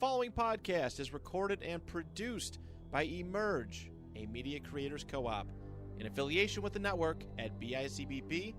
following podcast is recorded and produced by Emerge, a media creators co-op, in affiliation with the network at bicbp-radio.com.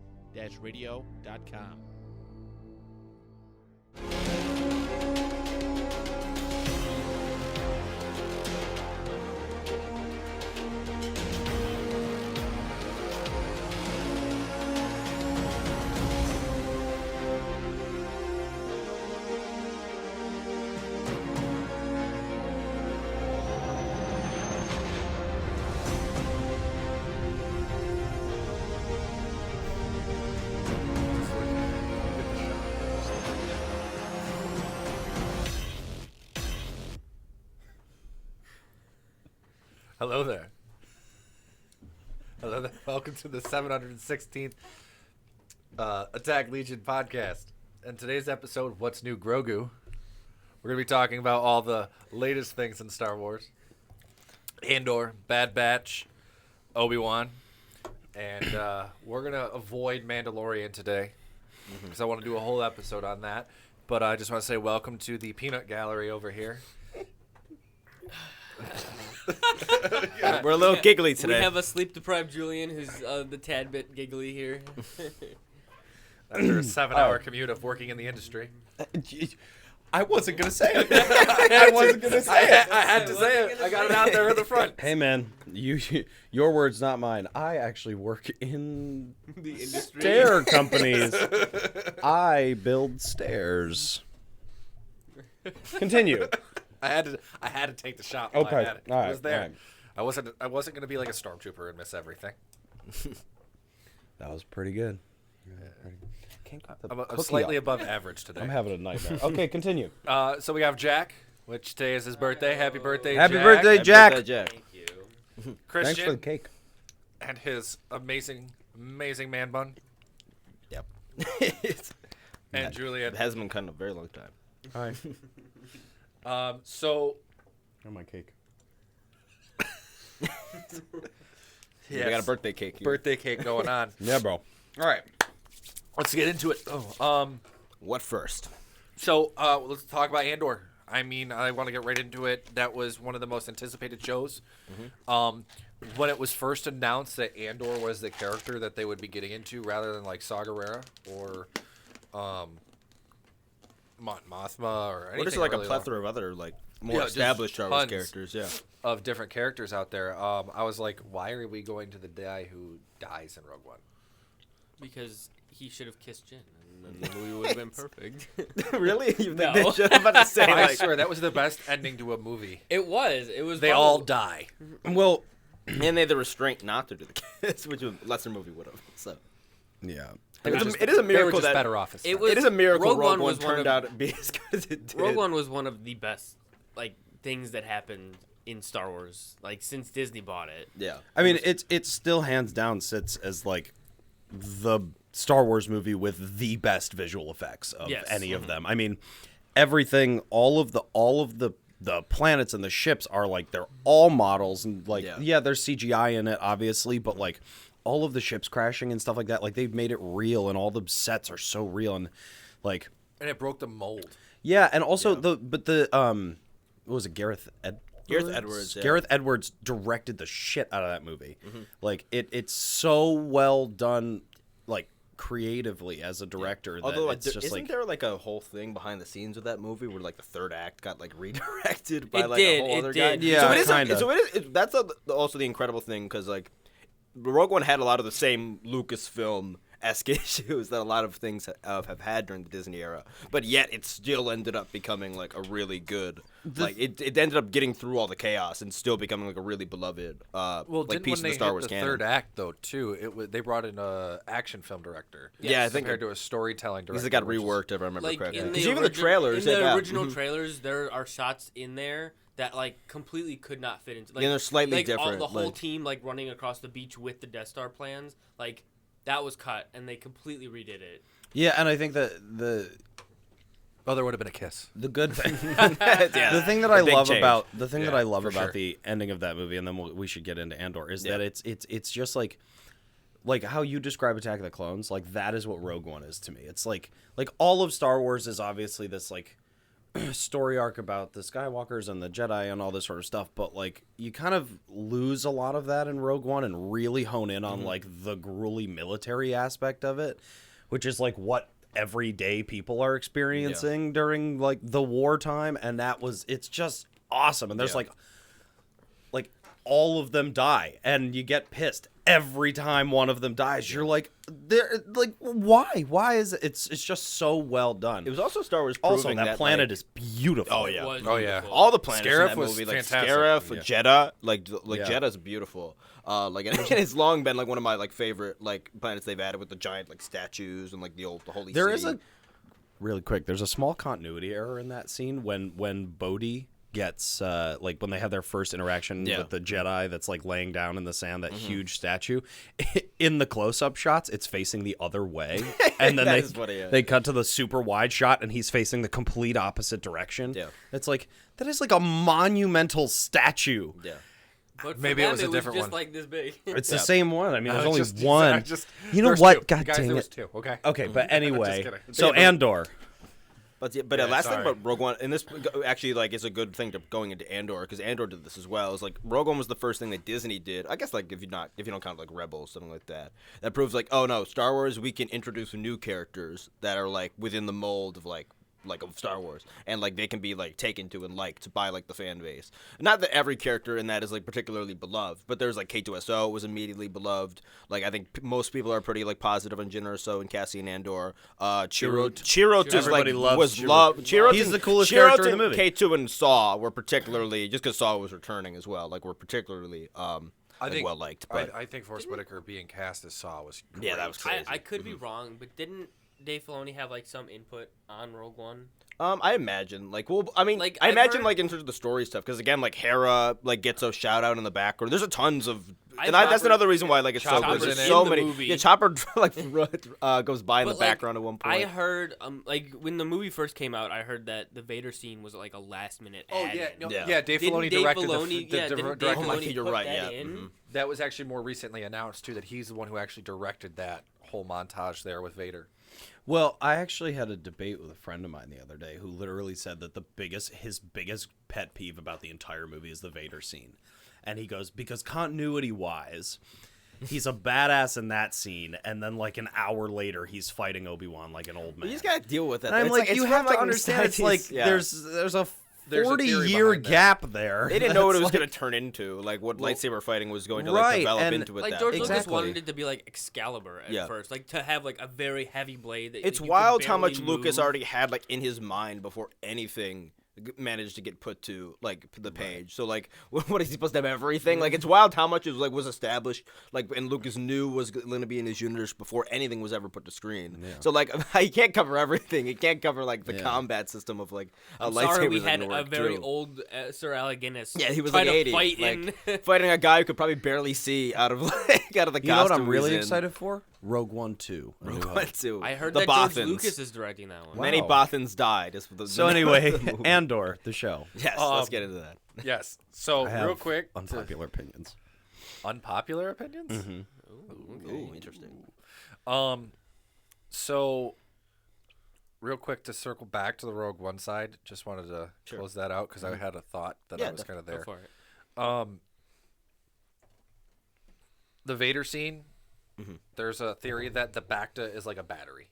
Hello there. Hello there. Welcome to the 716th Attack Legion podcast. And today's episode, What's New, Grogu? We're going to be talking about all the latest things in Star Wars. Andor, Bad Batch, Obi-Wan. And we're going to avoid Mandolorian today because I want to do a whole episode on that. But I just want to say welcome to the peanut gallery over here. Yeah. We're a little giggly today. We have a sleep-deprived Julian who's the tad bit giggly here. After a 7-hour commute of working in the industry. I wasn't going to say it. I wasn't going to say it. I had to say it. I got it out there in the front. Hey, man, your words, not mine. I actually work in The industry. stair companies. I build stairs. Continue. I had to take the shot while I Okay. had it. All right. It was there. All right. I wasn't gonna be like a stormtrooper and miss everything. That was pretty good. Can't get the I'm cookie slightly up. above average today. I'm having a nightmare. Okay, continue. So we have Jack, which today is his birthday. Happy birthday, Happy Jack. birthday, Jack. Thank you. Thank you. Thanks Christian for the cake. and his amazing man bun. Yep. And Julian. It hasn't been cut in a very long time. All right. So Oh, my cake. I got a birthday cake here. birthday cake going on. Yeah, bro. All right, let's get into it. What first? So let's talk about Andor. I mean, I want to get right into it. That was one of the most anticipated shows. When it was first announced that Andor was the character that they would be getting into, rather than like Saw Gerrera or Mon Mothma or anything. What is it, like really a plethora of other more just established Star Wars tons characters? Yeah. of different characters out there. I was like, why are we going to the guy who dies in Rogue One? Because he should have kissed Jin, and then the movie would have been perfect. Really? You No. think they should? I'm about to say, I swear that was the best ending to a movie. It was. It was. They all die. Well, and they had the restraint not to do the kiss, which a lesser movie would have. So yeah. it is a They were miracle just that better off. It was. it is a miracle Rogue Rogue One One was one turned of- out to be as good as it did. Rogue One was one of the best things that happened in Star Wars, since Disney bought it. Yeah. I mean, it still hands down sits as the Star Wars movie with the best visual effects of Yes. any of them. I mean, everything, all of the planets and the ships are they're all models and Yeah. there's CGI in it obviously, but all of the ships crashing and stuff like that, they've made it real and all the sets are so real and And it broke the mold. yeah, and also what was it, Gareth Edwards, yeah. Gareth Edwards directed the shit out of that movie. It's so well done, creatively as a director. Although, that it's just isn't there a whole thing behind the scenes with that movie where the third act got redirected by It did, a whole it other did. guy? Yeah, so it is. kinda. So it is. That's also the incredible thing because Rogue One had a lot of the same Lucasfilm-esque issues that a lot of things have had during the Disney era, but yet it still ended up becoming a really good. It ended up getting through all the chaos and still becoming a really beloved piece of the Star Wars the canon. third act though too, they brought in a action film director. Yeah, I think compared to a storytelling director. Because it got which is- reworked, if I remember correctly. In Because the even the trailers, in the yeah. original trailers, there are shots in there that completely could not fit into. Yeah, they're slightly different, The whole team running across the beach with the Death Star plans, that was cut, and they completely redid it. Yeah, and I think that Oh, there would have been a kiss. the good thing, Yeah. the thing that I big love change. about that I love for about sure. the ending of that movie, and then we should get into Andor, is Yeah. that it's just like how you describe Attack of the Clones, that is what Rogue One is to me. It's like all of Star Wars is obviously this story arc about the Skywalkers and the Jedi and all this sort of stuff, but like you kind of lose a lot of that in Rogue One and really hone in on like the grueling military aspect of it, which is like what everyday people are experiencing during like the wartime, and it's just awesome. And there's like all of them die, and you get pissed every time one of them dies. You're like, they're like, why? Why is it? It's just so well done. It was also Star Wars proving that planet is beautiful. Oh yeah, Was Oh, yeah. beautiful. all the planets Scarif in that was movie, like fantastic. Scarif, Jeddah, like Yeah. Jeddah's beautiful. Like and it's long been like one of my like favorite like planets they've added with the giant like statues and like the holy There city. is really quick. There's a small continuity error in that scene when Bodhi gets like when they have their first interaction with the Jedi that's like laying down in the sand, that huge statue. In the close-up shots, it's facing the other way, and then That is funny, yeah. they cut to the super wide shot, and he's facing the complete opposite direction. Yeah. It's like that is like a monumental statue. Yeah. But for Maybe it them, was a different just one. like this big. It's the same one. I mean, there's only Just- one. just- You know there's what? two. God Guys, dang there was it. two. Okay. Okay, but anyway, kidding. so Yeah, but- Andor. But Yeah, last sorry. thing about Rogue One, and this actually like is a good thing to going into Andor, because Andor did this as well. Is like Rogue One was the first thing that Disney did. I guess like if you don't count like Rebels, something like that. That proves like, oh no, Star Wars, we can introduce new characters that are like within the mold of like of Star Wars, and like they can be like taken to and liked by like the fan base. Not that every character in that is like particularly beloved, but there's like K2SO was immediately beloved. Like I think most people are pretty like positive on Jyn Erso and Cassian Andor. Chirrut is Everybody like loves was Chirrut. loved. Chirrut He's and- the coolest Chirrut character in the and movie. K2 and Saw were particularly just because Saw was returning as well. Like were particularly well liked. But I think Forrest Whitaker being cast as Saw was great. yeah, that was crazy. I could be wrong, but didn't Dave Filoni have like some input on Rogue One? I imagine, like, well, I mean, Like, I I've imagine, heard- like, in terms of the story stuff, because again, like, Hera, like, gets a shout out in the background. There's a tons of, that's Chopper- another reason why, like, it's so good. Chopper's There's in so the many. movie. Yeah, Chopper like goes by in the But, like, background at one point. I heard, like, when the movie first came out, I heard that the Vader scene was like a last minute. Oh add-in. yeah, no, Yeah. yeah. Dave Didn't Filoni Dave directed Filoni, the yeah, didn't Dave directed- Filoni you're put right, that yeah. in? Mhm. That was actually more recently announced too, that he's the one who actually directed that whole montage there with Vader. Well, I actually had a debate with a friend of mine the other day who literally said that his biggest pet peeve about the entire movie is the Vader scene. And he goes, because continuity-wise, he's a badass in that scene, and then like an hour later, he's fighting Obi-Wan like an old man. You just gotta deal with that. And I'm It's like, it's you from, have to like, understand, it's like yeah. there's a There's a theory 40-year behind that. gap there. They didn't know what it was That's going to turn into, like what lightsaber fighting was going to like Right, develop and, into it. Like that George way. Lucas Exactly. wanted it to be like Excalibur at Yeah. first, like to have like a very heavy blade. That It's you could wild how much barely Lucas move. already had like in his mind before anything managed to get put to like the page. So like, what is he supposed to have everything? Like, it's wild how much was established. Like, and Lucas knew was going to be in his universe before anything was ever put to screen. Yeah. So like, he can't cover everything. He can't cover like the Yeah. combat system of like a I'm lightsaber. sorry, we that had didn't a work, very too. old Sir Alec Guinness. Yeah, he was trying like to 80, fight like, in. fighting a guy who could probably barely see out of the You know what I'm costume really he's in. excited for? Rogue One 2. A New Rogue Hope. One too. I heard the that Bothans. George Lucas is directing that one. Wow. Many Bothans died. Is the So anyway, Andor, the show. yes, Um, let's get into that. Yes. So I have real quick, unpopular opinions. unpopular opinions. Ooh, interesting. So real quick to circle back to the Rogue One side, just wanted to Sure. close that out because I had a thought that Yeah, I was kind of Go there. for it. The Vader scene. Mm-hmm. There's a theory that the Bacta is like a battery.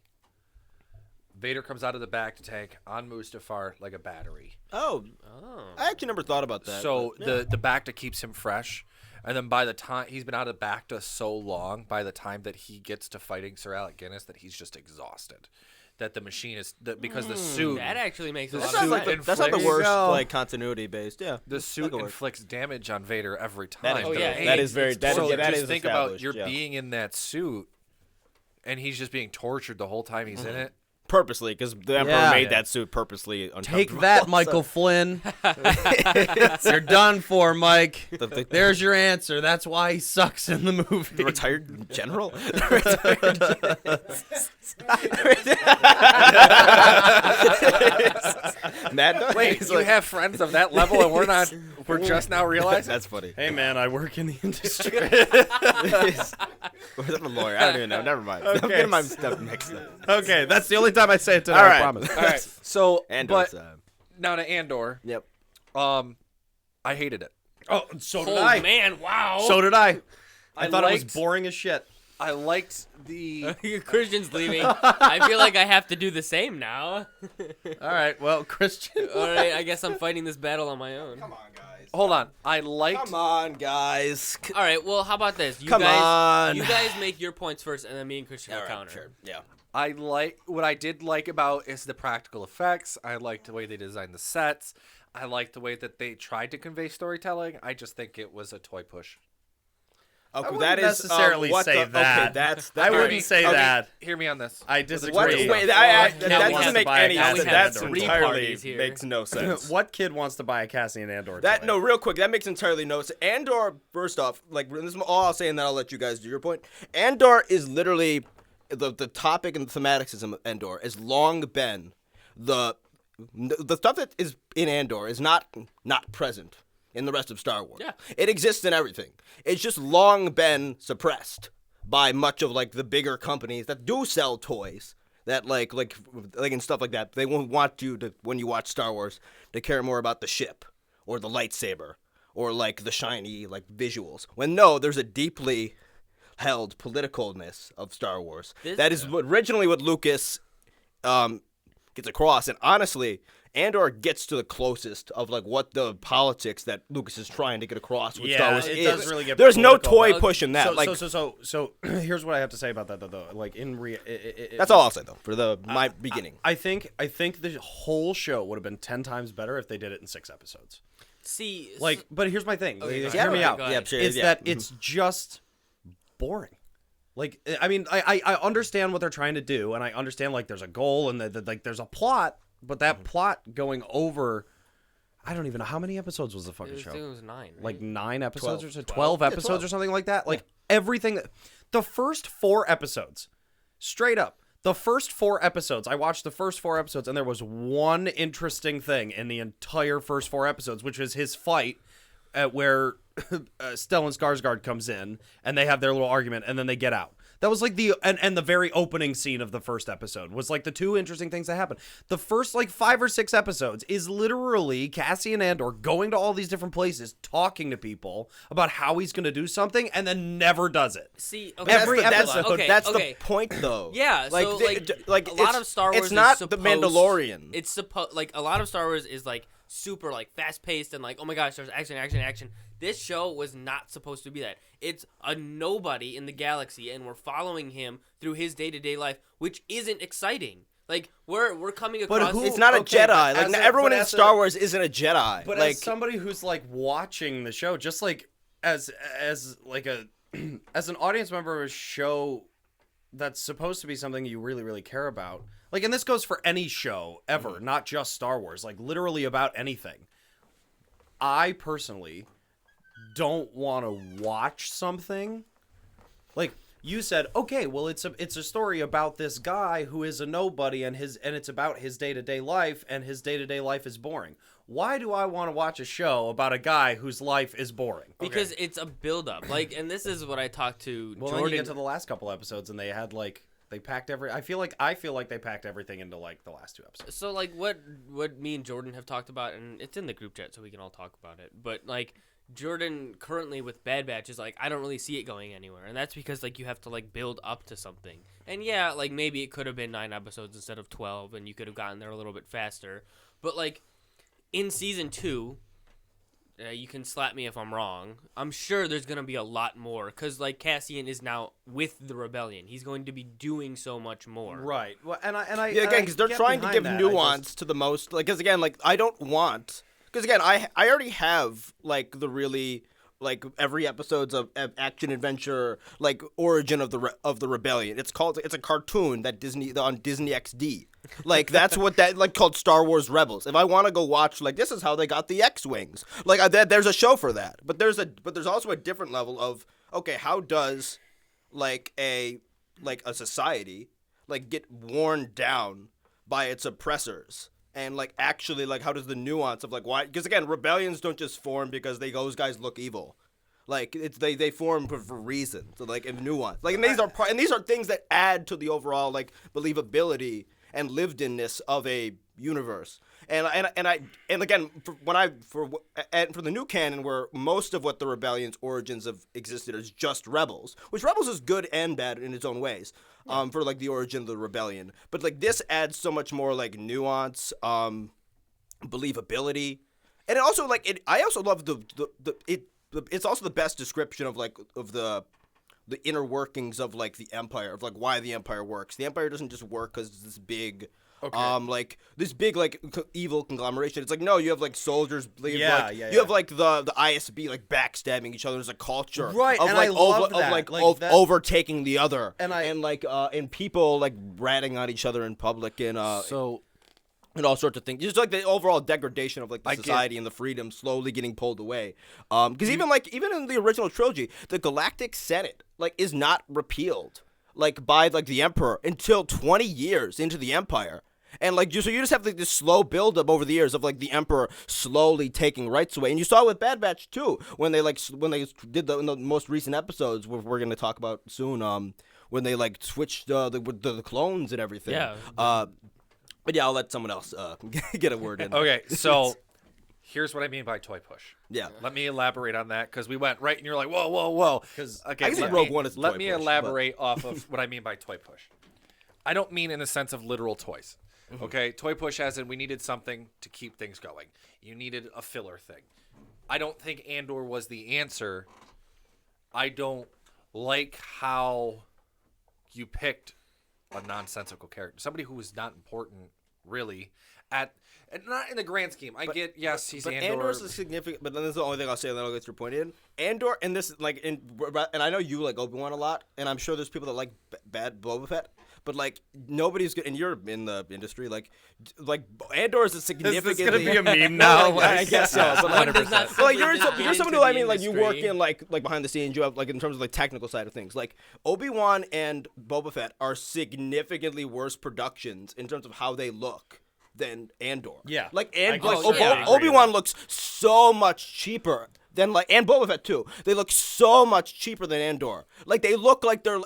Vader comes out of the Bacta tank on Mustafar like a battery. Oh, Oh. I actually never thought about that. So but, yeah. the Bacta keeps him fresh, and then by the time he's been out of Bacta so long, by the time that he gets to fighting Sir Alec Guinness, that he's just exhausted. That the machine is because the suit That actually makes a The lot That's of not, suit sense. that's not the inflicts- worst, Go. like continuity based. Yeah, the that suit could work. inflicts damage on Vader every time. That is Oh, very- yeah, that it's- is very. it's That, So yeah, that just is think about established, you're yeah. being in that suit, and he's just being tortured the whole time he's in it. purposely because the Emperor Yeah. made that suit purposely. Take uncomfortable. that, Michael Flynn. You're done for, Mike. The There's your answer. That's why he sucks in the movie. retired general. Matt, Dog? Wait, He's you like- have friends of that level, and we're not. We're just now realizing. That's funny. Hey, man, I work in the industry. I'm a lawyer. I don't even know. Never mind. I'm Okay. getting my stuff mixed up. Okay, that's the only time I say it today, All I right. promise. All right. So, And but Now to Andor. Yep. I hated it. Oh, so did Oh I. man, wow. So did I. I I thought it was liked- boring as shit. I liked the. Christian's leaving. I feel like I have to do the same now. All right, well, Christian. All right, I guess I'm fighting this battle on my own. Come on, guys. Hold on. I liked. Come on, guys. All right, well, how about this? You Come guys, on. You guys make your points first, and then me and Christian All will right, counter. sure. Yeah. I like what I did like about is the practical effects. I liked the way they designed the sets. I liked the way that they tried to convey storytelling. I just think it was a toy push. Okay, wouldn't that is necessarily what say the, that. Okay, that's. I alright. wouldn't say Okay, that. Hear me on this. I disagree. What? Great. Wait, Now that we doesn't have make to buy any a sense. Cassian That's Andor. entirely Parties here. makes no sense. What kid wants to buy a Cassian Andor? That toy? no, real quick, that makes entirely no sense. Andor, first off, like this is all I'll say, and then I'll let you guys do your point. Andor is literally the topic and the thematicism of Andor has long been the stuff that is in Andor is not present in the rest of Star Wars. Yeah. It exists in everything. It's just long been suppressed by much of like the bigger companies that do sell toys that like and stuff like that. They won't want you to, when you watch Star Wars, to care more about the ship or the lightsaber or like the shiny like visuals. When no, there's a deeply held politicalness of Star Wars. That is originally what Lucas gets across, and honestly, Andor gets to the closest of like what the politics that Lucas is trying to get across with Star Wars it is. does really get There's no political, toy but- pushing that. So here's what I have to say about that though. Like That's all I'll say though for my beginning. I think the whole show would have been 10 times better if they did it in 6 episodes. See, Like, but here's my thing. Okay, Like, go hear ahead. me out. Go ahead. sure, It's yeah. that it's just boring. Like, I mean, I understand what they're trying to do, and I understand like there's a goal and like there's a plot, but that plot going over, I don't even know how many episodes was the fucking show. it was 9. Right? Like 9 episodes 12. or so, 12 episodes 12. or something like that. Like everything, the first 4 episodes, straight up. The first 4 episodes, I watched the first 4 episodes, and there was one interesting thing in the entire first 4 episodes, which was his fight where Stellan Skarsgård comes in, and they have their little argument, and then they get out. That was like the and the very opening scene of the first episode was like the 2 interesting things that happened. The first like 5 or 6 episodes is literally Cassian Andor going to all these different places, talking to people about how he's going to do something, and then never does it. See, Every that's episode. Okay, that's okay. the point though. Yeah, so like a lot it's- of Star Wars It's not is the supposed, Mandalorian. It's supposed like a lot of Star Wars is like super like fast paced and like oh my gosh, there's action. This show was not supposed to be that. It's a nobody in the galaxy, and we're following him through his day-to-day life, which isn't exciting. Like we're coming across. It's not a okay, Jedi. but Like as not a- everyone but in as Star a- Wars isn't a Jedi. But like as somebody who's like watching the show, just like as like a as an audience member of a show that's supposed to be something you really, really care about, like, and this goes for any show ever, not just Star Wars, like literally about anything. I personally don't want to watch something like you said. Okay, well, it's a story about this guy who is a nobody, and it's about his day-to-day life, and his day-to-day life is boring. Why do I want to watch a show about a guy whose life is boring? because it's a build-up. Like, and this is what I talked to Well, Jordan. then you get to the last couple episodes, and they had like they packed I feel like they packed everything into like the last 2 episodes. So like what me and Jordan have talked about, and it's in the group chat so we can all talk about it. But like Jordan currently with Bad Batch is like I don't really see it going anywhere, and that's because like you have to like build up to something. And yeah, like maybe it could have been 9 episodes instead of 12, and you could have gotten there a little bit faster. But like in season 2. You can slap me if I'm wrong. I'm sure there's going to be a lot more because, like, Cassian is now with the rebellion. He's going to be doing so much more. Right. Well, and I yeah, again, because they're trying to give nuance to the most. Like, because again, like I don't want. Because again, I already have like the really like every episode's of action adventure like origin of the rebellion. It's a cartoon that Disney on Disney XD. Like that's what that like called Star Wars Rebels. If I want to go watch like this is how they got the X-wings. Like there's a show for that. But there's also a different level of okay, how does like a society like get worn down by its oppressors? And like actually like how does the nuance of like why, because again rebellions don't just form because those guys look evil. Like it's they form for reasons, so like and nuance. Like and these are things that add to the overall like believability and lived-inness of a universe. And again, for the new canon, where most of what the Rebellion's origins have existed is just Rebels, which Rebels is good and bad in its own ways, for like the origin of the Rebellion. But like this adds so much more like nuance, believability, and it also I also love it's also the best description of the inner workings of like the Empire, of like why the Empire works. The Empire doesn't just work because it's this big, this big evil conglomeration. It's like, no, you have like soldiers. You have like the ISB like backstabbing each other. There's a culture, Right, Of and like I love that. of like Like that- overtaking the other, And and people like ratting on each other in public and and all sorts of things. Just like the overall degradation of like the society and the freedom slowly getting pulled away. Because even in the original trilogy, the Galactic Senate is not repealed by the Emperor until 20 years into the Empire. And so you just have this slow buildup over the years of the Emperor slowly taking rights away. And you saw it with Bad Batch too, when they did in the most recent episodes, we're going to talk about soon. When they switched the clones and everything. Yeah. But yeah, I'll let someone else get a word in. Okay, so here's what I mean by toy push. Yeah. Let me elaborate on that, because we went right and you're like, whoa, whoa, whoa. Because Okay, I can see let Rogue me- One as a Let toy me push, elaborate off of what I mean by toy push. I don't mean in the sense of literal toys. Okay, toy push as in we needed something to keep things going. You needed a filler thing. I don't think Andor was the answer. I don't like how you picked a nonsensical character, somebody who was not important, really, and not in the grand scheme. I get, yes, he's But Andor. Andor's a significant. But then this is the only thing I'll say, and then I'll get your point in. Andor, and this and I know you like Obi-Wan a lot, and I'm sure there's people that like bad Boba Fett. But nobody's good, and you're in the industry. Andor is a significantly. Is this gonna be a meme now? I guess so. But One does not Well, simply just you're get someone into who the you work industry. in like behind the scenes. You have in terms of technical side of things. Obi-Wan and Boba Fett are significantly worse productions in terms of how they look than Andor. Yeah. agree. Obi-Wan looks so much cheaper than and Boba Fett too. They look so much cheaper than Andor. They look like they're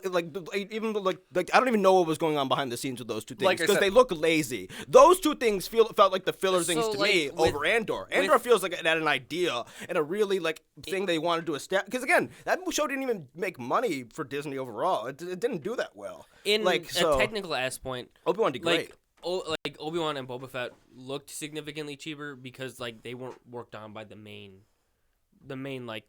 even I don't even know what was going on behind the scenes with those two things, Like I because said- they look lazy. Those two things felt like the filler things So, to me with- over Andor. Andor feels like it had an idea and a really thing they wanted to establish. Because again, that show didn't even make money for Disney overall. It didn't do that well. In a so technical aspect, Obi-Wan did great. Obi-Wan and Boba Fett looked significantly cheaper because they weren't worked on by the main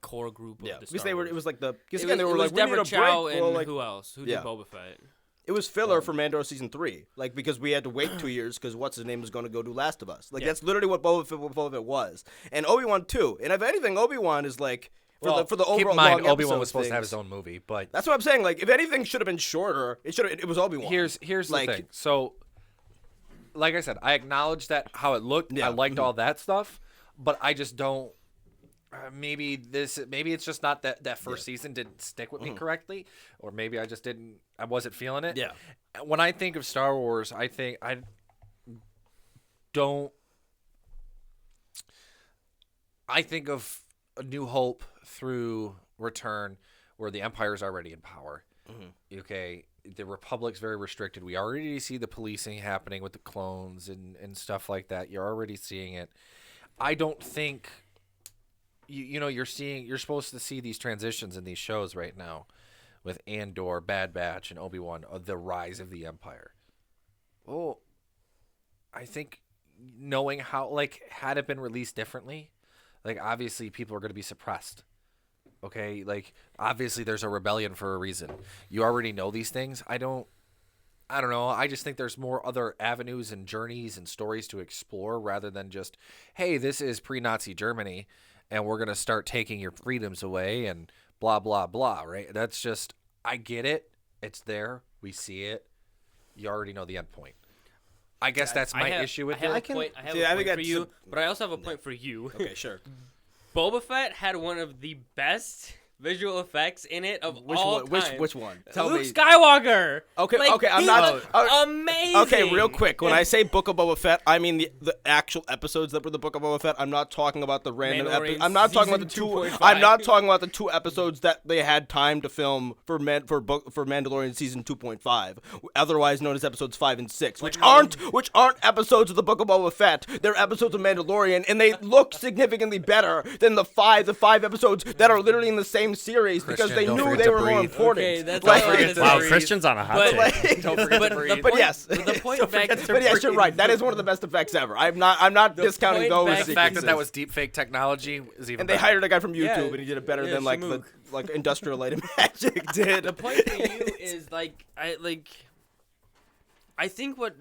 core group of the because Star they were. Wars. It was because It again they were was we need Deborah a Chow break. and Well, who else? Who yeah. did Boba Fett? It was filler for Mandalorian season 3, because we had to wait 2 years because what's his name was going to go do Last of Us. That's literally what Boba Fett was, and Obi-Wan too. And if anything, Obi-Wan is for the overall keep in mind, long Obi-Wan episode was supposed to have things. his own movie, but That's what I'm saying. If anything should have been shorter, it was Obi-Wan. here's the thing. So, like I said, I acknowledge that how it looked. Yeah. I liked all that stuff, but I just don't. Maybe it's just not that first season didn't stick with me correctly, or maybe I wasn't feeling it. Yeah. When I think of Star Wars, I think of A New Hope through Return, where the Empire's already in power. Okay, the Republic's very restricted. We already see the policing happening with the clones and stuff like that. You're already seeing it. I don't think you're supposed to see these transitions in these shows right now with Andor, Bad Batch, and Obi-Wan, the rise of the Empire. Oh, I think knowing how, had it been released differently, obviously people are going to be suppressed. Okay, obviously there's a rebellion for a reason. You already know these things. I don't know. I just think there's more other avenues and journeys and stories to explore rather than just, hey, this is pre-Nazi Germany and we're going to start taking your freedoms away and blah, blah, blah, right? That's just, I get it. It's there. We see it. You already know the end point. I guess that's my issue with I have it. a point. I have See, a I point think for that's you, but I also have a point for you. Okay, sure. Boba Fett had one of the best visual effects in it of Which all one? time. Which one? Tell Luke me. Skywalker. Okay, Like, okay, I'm he's not amazing. Okay, real quick. When I say Book of Boba Fett, I mean the actual episodes that were the Book of Boba Fett. I'm not talking about the random. Mandalorian I'm not talking about the season two. 2.5. I'm not talking about the 2 episodes that they had time to film for Mandalorian season 2.5, otherwise known as episodes 5 and 6, which aren't episodes of the Book of Boba Fett. They're episodes of Mandalorian, and they look significantly better than the five episodes that are literally in the same series because they don't knew forget they to were more breathe. important. Okay, that's Like- all right. Wow, Breathe. Christian's on a hot But- take. Don't forget But to the breathe. But point- yes, the point back to but yes, you're right. That is one of the best effects ever. I'm not discounting point those. back- The fact that sequences. was deepfake technology is even And they better. hired a guy from YouTube, Yeah. and he did it better Yeah, than like Shamook. the Industrial Light and Magic did. The point for you is I think what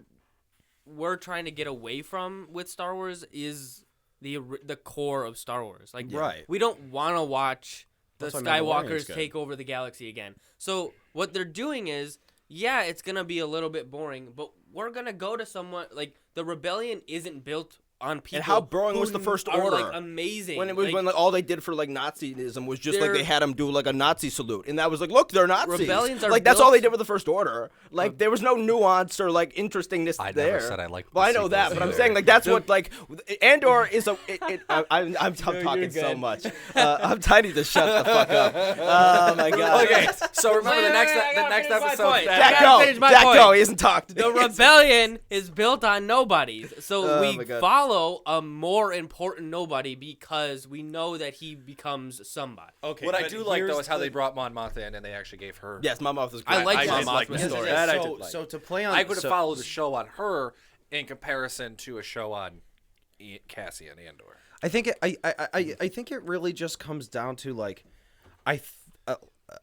we're trying to get away from with Star Wars is the core of Star Wars. Like, Right. we don't want to watch the That's why Mandalorian's Skywalkers good. take over the galaxy again. So what they're doing is, yeah, it's gonna be a little bit boring, but we're gonna go to someone like the rebellion isn't built on people. And how boring who was the First are, Order? Like, amazing. When it was like, when all they did for like Nazism was just like They're- they had them do like a Nazi salute, and that was like, look, they're Nazis. Rebellions are like that's all built- they did with the First Order. Like there was no nuance or like interestingness I there. never said I liked Well, the I know that, sequels but I'm either. saying like that's what like Andor is a. I'm talking so good. much. I'm tiny to shut the fuck up. Oh my god. Okay, so remember the Wait, next wait, I gotta finish my episode. point. Jack, I go. gotta finish my Jack, point. go. He hasn't talked. The rebellion is built on nobodies. So Oh my we God. follow a more important nobody because we know that he becomes somebody. Okay, What I but do like though here's is how the- they brought Mon Mothma in and they actually gave her. Yes, my mouth is great. I like I Mon did like Mothma's the story. That I so, did like. so to play on, I could have so- followed the show on her in comparison to a show on Cassie and Andor. I think I think it really just comes down to like,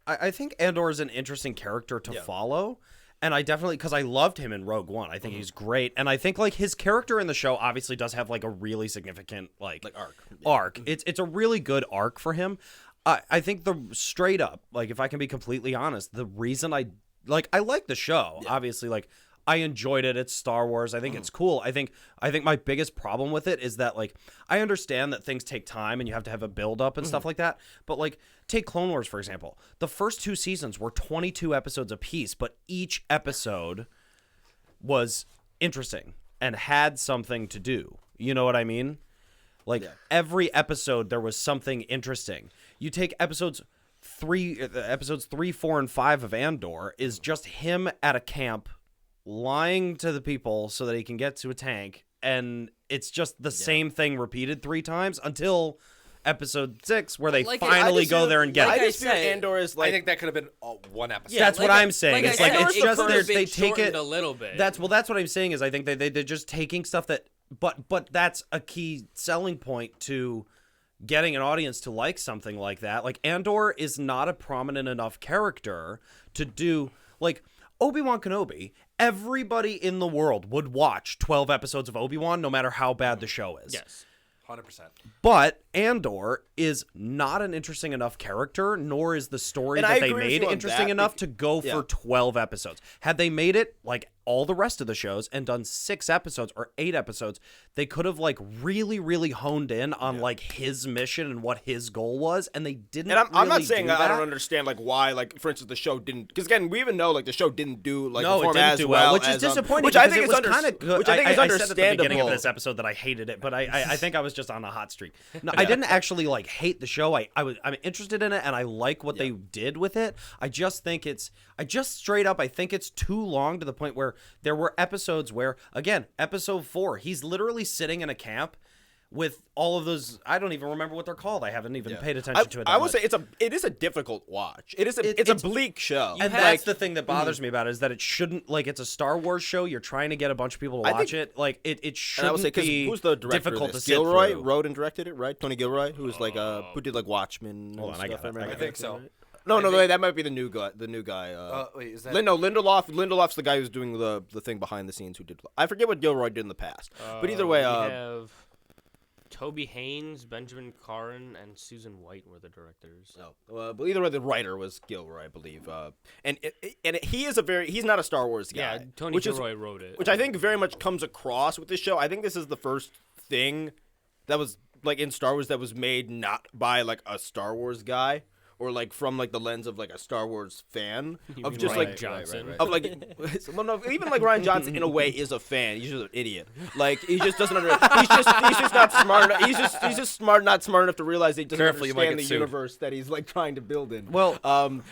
I think Andor is an interesting character to follow, and I definitely because I loved him in Rogue One. I think he's great, and I think like his character in the show obviously does have like a really significant like arc. It's a really good arc for him. I think the straight up like if I can be completely honest, the reason I like the show obviously like. I enjoyed it. It's Star Wars. I think it's cool. I think my biggest problem with it is that like I understand that things take time and you have to have a build up and stuff like that. But like take Clone Wars for example. The first 2 seasons were 22 episodes apiece, but each episode was interesting and had something to do. You know what I mean? Like every episode there was something interesting. You take episodes 3, 4, and 5 of Andor is just him at a camp lying to the people so that he can get to a tank, and it's just the same thing repeated 3 times until episode 6 where they Like, finally go there and get I it. just feel Andor is like I think that could have been one episode. That's what I'm saying. Like It's I like said, it's it just could have they been take it shortened a little bit. That's what I'm saying is I think they're just taking stuff that but that's a key selling point to getting an audience to like something like that. Like Andor is not a prominent enough character to do like Obi-Wan Kenobi. Everybody in the world would watch 12 episodes of Obi-Wan no matter how bad the show is. yes. 100%. But Andor is not an interesting enough character, nor is the story And that I they agree with made you on interesting that, enough to go yeah. for 12 episodes. Had they made it like all the rest of the shows and done 6 episodes or 8 episodes, they could have like really, really honed in on like his mission and what his goal was, and they didn't. And I'm not really saying do I don't that. understand like why like for instance the show didn't because again we even know like the show didn't do like No, it perform didn't as do well, which is as, disappointing. which I because think it is was kind of good. which I think is said at the beginning understandable. of this episode that I hated it, but I think I was just on a hot streak. No, I didn't actually like hate the show. I'm interested in it and I like what they did with it. I just think I think it's too long to the point where there were episodes where again episode 4 he's literally sitting in a camp with all of those. I don't even remember what they're called. I haven't even paid attention to it. I would say it is a difficult watch. It's a bleak show. And Like, that's the thing that bothers me about it is that it shouldn't like it's a Star Wars show. You're trying to get a bunch of people to I watch think- it. Like it and I shouldn't would say because be who's the director? difficult of to this? sit Gilroy through. wrote and directed it, right? Tony Gilroy, who was like who did like Watchmen. Hold and on, I stuff, got it. remember? I think so. No, I think- wait, that might be the new guy. The new guy. Wait, is that? Lindelof's the guy who's doing the thing behind the scenes. Who did? I forget what Gilroy did in the past. But either way, we have Toby Haynes, Benjamin Caron, and Susan White were the directors. but either way, the writer was Gilroy, I believe. And he's not a Star Wars guy. Yeah, Tony Gilroy wrote it. Which I think very much comes across with this show. I think this is the first thing that was like in Star Wars that was made not by like a Star Wars guy or like from like the lens of like a Star Wars fan of mean just Ryan like Johnson. of like well, no, even like Ryan Johnson in a way is a fan. He's just an idiot. Like he just doesn't he's just not smart enough. He's just not smart enough to realize he doesn't Careful, you might understand get the sued. universe that he's like trying to build in. Well,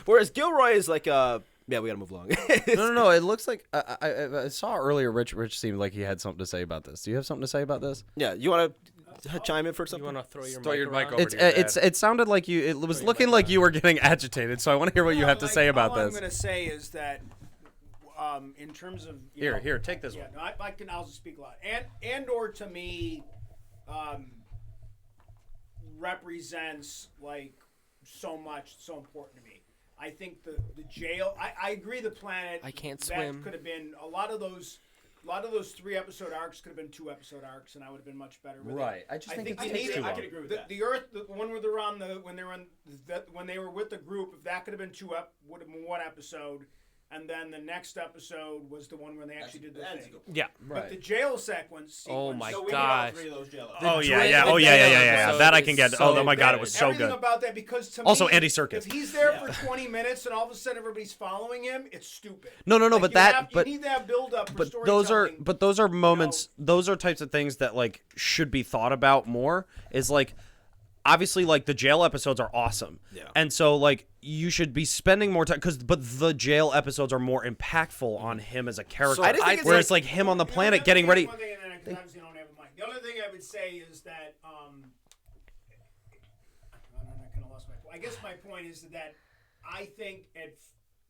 whereas Gilroy is like yeah, we gotta move along. no. It looks like I saw earlier. Rich seemed like he had something to say about this. Do you have something to say about this? Yeah, you want to chime in for You something? want to throw your Throw mic your mic around? over It's to your dad. it sounded like you. It was looking like you were getting agitated. So I want to hear what you have to say about all this. I'm going to say is that, in terms of Here, take this yeah, one. no, I'll just speak loud. Andor to me, represents like so much, so important to me. I think the jail. I agree. The planet. I can't that swim. Could have been a lot of those 3-episode arcs could have been 2-episode arcs, and I would have been much better with Right. it. I just think it it takes needed- too long. I could agree with that. The Earth, the one where they're on the when they were with the group, if that could have been would have been 1 episode, and then the next episode was the one when they actually did the thing. Yeah. But the jail sequence. Oh my So we gosh. need all 3 of those jello. Oh The yeah. Drake- Oh the yeah. Drake Yeah. episode That I is can get. so Oh my god, it good. was so Everything good. about that, because to Also, me, Andy Serkis. if he's there for 20 minutes and all of a sudden everybody's following him, it's stupid. No, Like, but you need to have build up. but those are moments. Those are types of things that like should be thought about more. Is like. Obviously, like the jail episodes are awesome, and so like you should be spending more time but the jail episodes are more impactful on him as a character. I just think it's whereas like him on the planet getting ready. One thing, and then, 'cause obviously I don't have a mic. The other thing I would say is that I kind of lost my point. I guess my point is that I think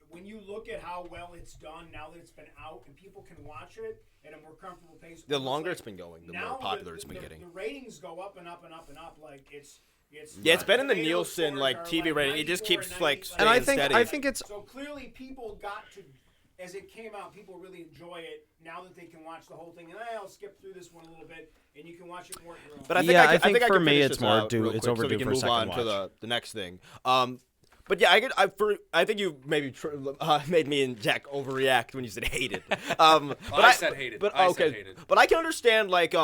when you look at how well it's done now that it's been out and people can watch it at a more comfortable pace. The longer it's been going, the more now popular it's been getting. The ratings go up and up and up and up. Like it's Yeah, it's been in the tomato Nielsen scores like are, TV rating. It just 94 keeps like 90, staying And I steady. think it's so clearly people got to, as it came out, people really enjoy it now that they can watch the whole thing. And I'll skip through this one a little bit, and you can watch it more at your own. But I think Yeah, I I think I for could me finish it's this more out due- real it's quick so we overdue can for a move second on to watch. the next thing. But yeah, I think you maybe made me and Jack overreact when you said hated. But I said hated. But I okay, said hated. but I can understand like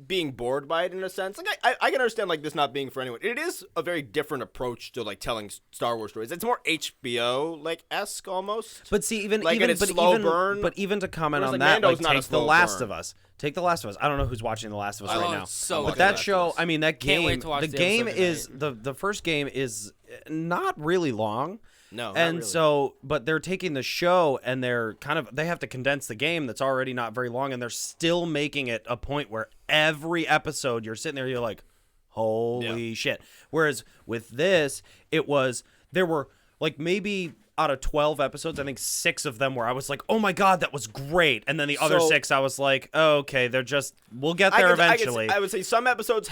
being bored by it in a sense. Like I can understand like this not being for anyone. It is a very different approach to like telling Star Wars stories. It's more HBO like esque almost. But see, even Like, and it's slow burn. But even to comment Whereas, on like, that, Mando's like not a take The slow Last burn. of Us. Take The Last of Us. I don't know who's watching The Last of Us right now. it's so But good. that Last of show, Us. I mean, that Can't game, wait to watch the the game episode is tonight. the first game is not really long. No, not And really. so, but they're taking the show and they have to condense the game that's already not very long, and they're still making it a point where every episode you're sitting there, you're like, holy shit. Whereas with this, there were like maybe out of 12 episodes, I think 6 of them where I was like, oh my God, that was great. And then the other So- 6, I was like, oh, okay, we'll get there eventually. I would say some episodes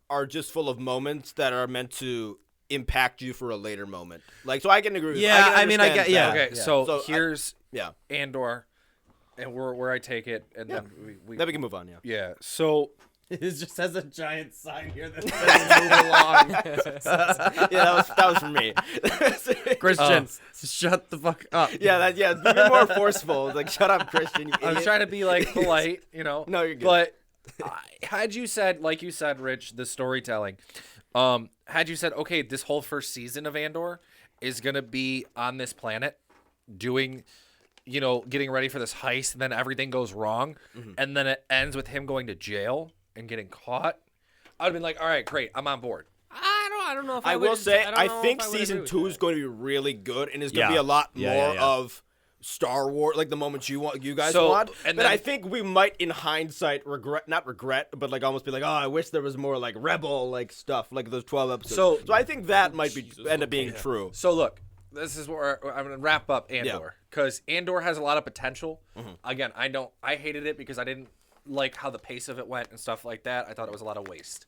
are just full of moments that are meant to impact you for a later moment. Like, so I can agree with Yeah, I I mean, I get- yeah. Okay, so, So here's Yeah. Andor, and where I take it, and then we Then we can move on, yeah. yeah. So It just has a giant sign here that says move along. Yeah, that was for me. Christian, shut the fuck up. Be more forceful. Like, shut up, Christian. You I was idiot. trying to be like polite, you know. No, you're good. But had you said, like you said, Rich, the storytelling, had you said, okay, this whole first season of Andor is gonna be on this planet, doing, getting ready for this heist, and then everything goes wrong, and then it ends with him going to jail and getting caught, I'd have been like, all right, great, I'm on board. I don't know if I will say, don't I know think if I would season agree with 2 that. is going to be really good, and is going to Yeah. be a lot Yeah, more yeah. of Star Wars, like the moments you guys So, want. and But then- I think we might, in hindsight, not regret, but like almost be like, oh, I wish there was more like rebel like stuff, like those 12 episodes. So- I think that might end up being true. So look, this is where I'm gonna wrap up Andor, because Andor has a lot of potential. Again, I hated it because I didn't like how the pace of it went and stuff like that. I thought it was a lot of waste.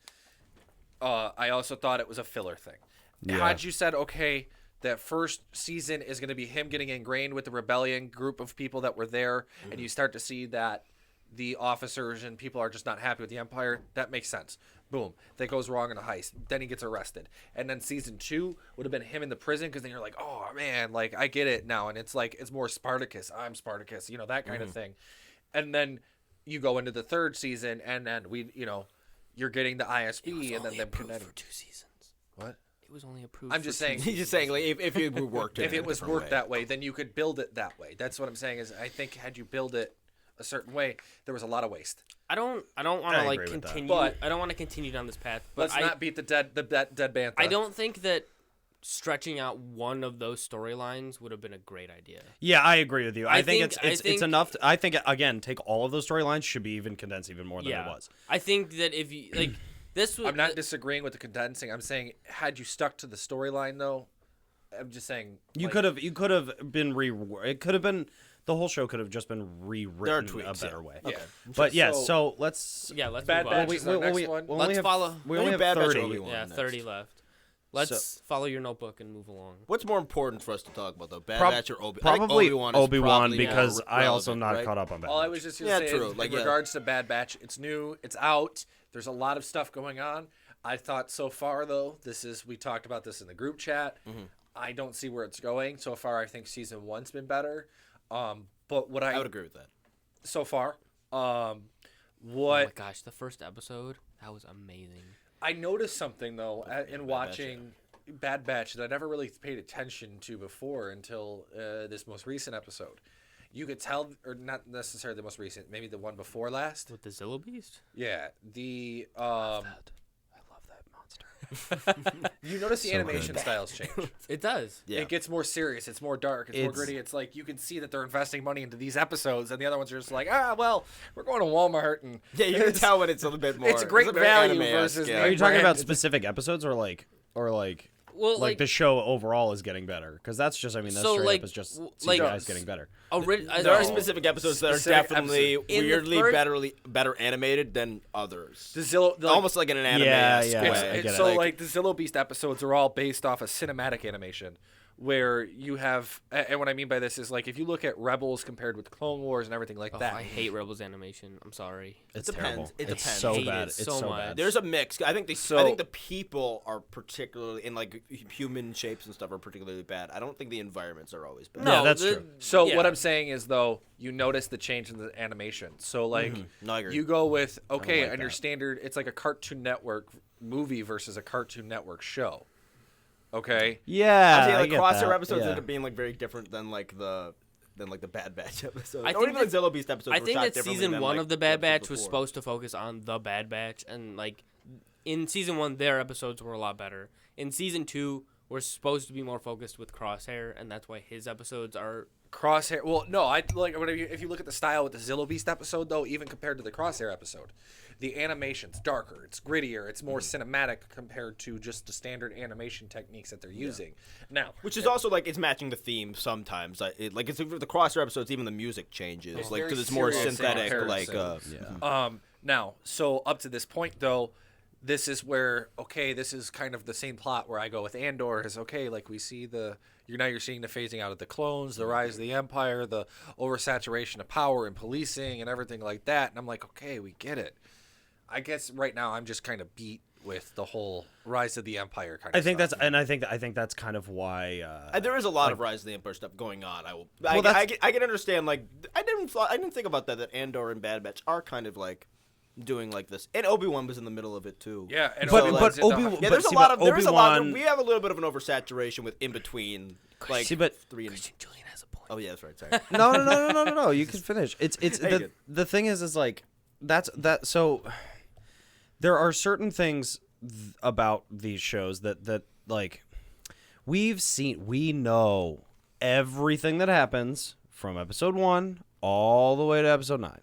I also thought it was a filler thing. Had you said, okay, that first season is going to be him getting ingrained with the rebellion group of people that were there, and you start to see that the officers and people are just not happy with the Empire, that makes sense. Boom. That goes wrong in a heist. Then he gets arrested. And then season 2 would have been him in the prison, because then you're like, oh, man, like, I get it now. And it's like, it's more Spartacus. I'm Spartacus, that kind of thing. And then you go into the third season, and then you're getting the ISB, and then them connecting. For 2 seasons. What? It It was only approved. I'm just saying. He's just saying, like, if it worked, If it was worked that way, then you could build it that way. That's what I'm saying. Is I think had you build it a certain way, there was a lot of waste. I don't want I to like agree with that. continue. But- I don't want to continue down this path. But Let's not beat the dead bantha. I don't think that stretching out one of those storylines would have been a great idea. Yeah, I agree with you. I think I it's think- enough. I think again, take all of those storylines should be even condensed even more than it was. I think that if you like this was I'm not disagreeing with the condensing. I'm saying had you stuck to the storyline though, I'm just saying You like, could have been it could have been the whole show could have just been rewritten tweaks, a better yeah. way. Yeah. But yeah, So- so let's let's Bad move on. Batch is our next one. we Let's only have, follow- We only have Bad Batch or 30. Obi-Wan Yeah, next. 30 left. Let's follow your notebook and move along. What's more important for us to talk about, though? Bad Prob- Batch or Obi-Wan? Probably Obi-Wan, Obi-Wan is because more I also relevant, not right? caught up on Bad All I Batch. was just gonna Yeah, say true. in Like, yeah. regards to Bad Batch, it's new, it's out. There's a lot of stuff going on. I thought so far though, we talked about this in the group chat. Mm-hmm. I don't see where it's going. So far I think season 1's been better. But what I would agree with that. so far, Oh what my gosh, the first episode, that was amazing. I noticed something though in watching Bad Batch that I never really paid attention to before until this most recent episode. You could tell, or not necessarily the most recent, maybe the one before last. With the Zillow Beast? Yeah, the I love that monster. you notice the So animation good. styles change. It does. Yeah. It gets more serious. It's more dark. It's more It's- gritty. It's like you can see that they're investing money into these episodes, and the other ones are just like, well, we're going to Walmart and Yeah, you can tell when it's a little bit more. It's a great very value anime-esque, versus yeah. the Are you talking brand- about specific episodes or like Well, like the show overall is getting better? Because that's just that's So, straight like, up is just w- CGI like- is getting better. There are specific episodes that are Specific definitely episode. In the weirdly first- better animated than others. the Zillow. Almost like in an anime. Yeah, way. I get it. So like the Zillow Beast episodes are all based off of cinematic animation, where you have, and what I mean by this is like if you look at Rebels compared with Clone Wars and everything like Oh, that. I hate Rebels animation. I'm sorry. It's depends. terrible. It It's depends. so Hate bad. it It's so so much. bad. There's a mix. I think So- the people are particularly in like human shapes and stuff are particularly bad. I don't think the environments are always bad. Yeah, that's true. So yeah. what I'm saying is though, you notice the change in the animation. So like No, I agree. you go with okay, like on your that. standard, it's like a Cartoon Network movie versus a Cartoon Network show. Okay. Yeah, I I like get crossover that. episodes Yeah. end up being like very different than like the Bad Batch episodes. I Or think even the that- Zillow Beast episodes. I were think shot that differently season than, 1 like, of the Bad episodes Batch was before. supposed to focus on the Bad Batch, and like in season 1 their episodes were a lot better. In season 2 we're supposed to be more focused with Crosshair, and that's why his episodes are Crosshair. Well, no, I like if you look at the style with the Zillow Beast episode, though, even compared to the Crosshair episode, the animation's darker, it's grittier, it's more cinematic compared to just the standard animation techniques that they're using. Now, Which is also like it's matching the theme sometimes. Like it's the Crosshair episodes, even the music changes, It's like very because it's more serious in synthetic. Like comparison. Now, so up to this point, though, this is where this is kind of the same plot where I go with Andor is like we see you're seeing the phasing out of the clones, the rise of the Empire, the oversaturation of power and policing and everything like that, and I'm like, okay, we get it. I guess right now I'm just kind of beat with the whole rise of the Empire kind of I think stuff. I think that's kind of why. there is a lot of Rise of the Empire stuff going on. Well, I can understand. Like I didn't think about that Andor and Bad Batch are kind of like doing like this, and Obi-Wan was in the middle of it too. Yeah, and But- Obi-Wan's but into- Obi-Wan- Yeah, But there's see, a lot but of there's a lot. Obi-Wan- We have a little bit of an oversaturation with in between, like See, but- 3 and. Christian Julian has a point. Oh yeah, that's right. Sorry. No. You can finish. It's good. the thing is like that's that. So there are certain things about these shows that like we know everything that happens from episode 1 all the way to episode 9.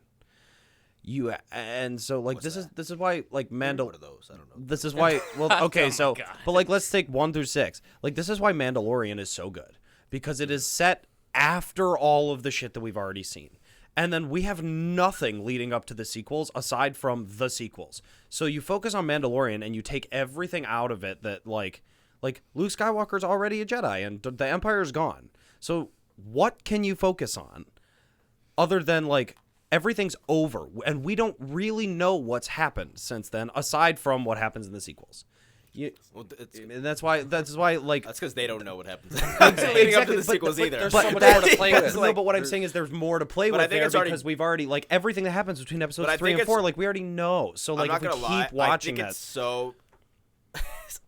So like this is why like What are those? I don't know. This is why. Well, okay, so but like let's take 1 through 6. Like this is why Mandalorian is so good because it is set after all of the shit that we've already seen, and then we have nothing leading up to the sequels aside from the sequels. So you focus on Mandalorian and you take everything out of it that like Luke Skywalker's already a Jedi and the Empire's gone. So what can you focus on other than like everything's over and we don't really know what's happened since then aside from what happens in the sequels. Well, And that's why like that's because they don't know what happens Exactly, leading up to the but- sequels but either. there's but so much that- more to play with. No, but what I'm saying is there's more to play But with I think there it's already- because we've already like everything that happens between episodes But I 3 think and 4 it's- like we already know. So like I'm if not we gonna lie. keep watching I think that it's so.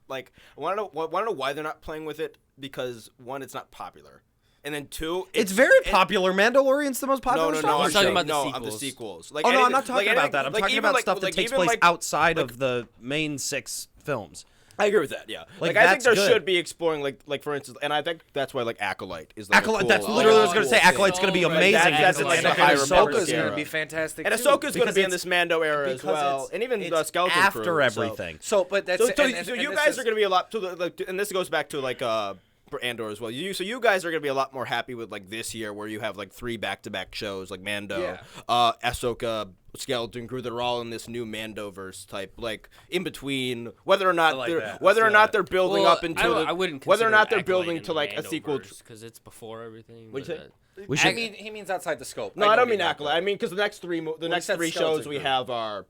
like I want to know why they're not playing with it, because one, it's not popular, and then two, it's very popular. Mandalorian's the most popular. No, Star Wars He's talking show. about the no, sequels. of the sequels. Like Oh no, I'm anything- not talking like about anything- that. I'm like talking even about like- stuff that like takes even place like- outside like- of the main 6 films. I agree with that. Yeah, Like, I think that's there good. should be exploring like for instance, and I think that's why like Acolyte is like Acolyte. A cool, That's literally what I was going to say. cool Acolyte's going to be So amazing. That's because like it's a like high a remembered Ahsoka's era. going to be fantastic. And too. Ahsoka's going to Because be in it's- this Mando era as because well, it's- and even it's Skeleton after Crew, everything. So, but that's So and you this guys is- are going to be a lot. And this goes back to like for Andor as well. You guys are going to be a lot more happy with like this year, where you have like 3 back-to-back shows, like Mando, Ahsoka, Skeleton Crew. They're all in this new Mandoverse type, like in between. Whether or not like that. whether or Let's do not it. they're building Well, up into I wouldn't whether or consider not they're Acolyte building in to like a sequel. because it's before everything. What'd you say? We should- He means outside the scope. No, know I don't what he mean meant, Acolyte. I mean because the next 3 said shows Skeleton we Crew. have are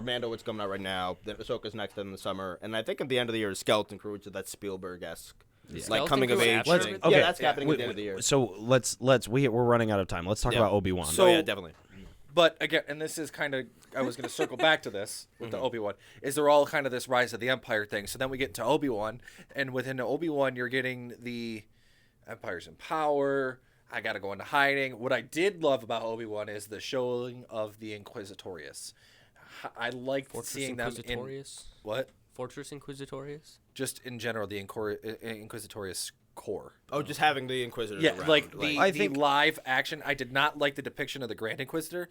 Mando, what's coming out right now. Then Ahsoka's next in the summer, and I think at the end of the year is Skeleton Crew, which is that Spielberg-esque, like Skeleton coming of Crew age after thing. everything? Yeah, that's happening Wait, at the end of the year. So we're running out of time. Let's talk Yeah. about Obi-Wan. So yeah, definitely. But again, and this is kind of, I was going to circle back to this with the Obi-Wan, is they're all kind of this Rise of the Empire thing. So then we get into Obi-Wan, and within Obi-Wan, you're getting the Empire's in power. I got to go into hiding. What I did love about Obi-Wan is the showing of the Inquisitorius. I liked Fortress seeing them in Inquisitorius. what? Fortress Inquisitorius. Just in general, the Inquisitorius core. Oh, just having the Inquisitors Yeah, around. like the, I the think- live action. I did not like the depiction of the Grand Inquisitor,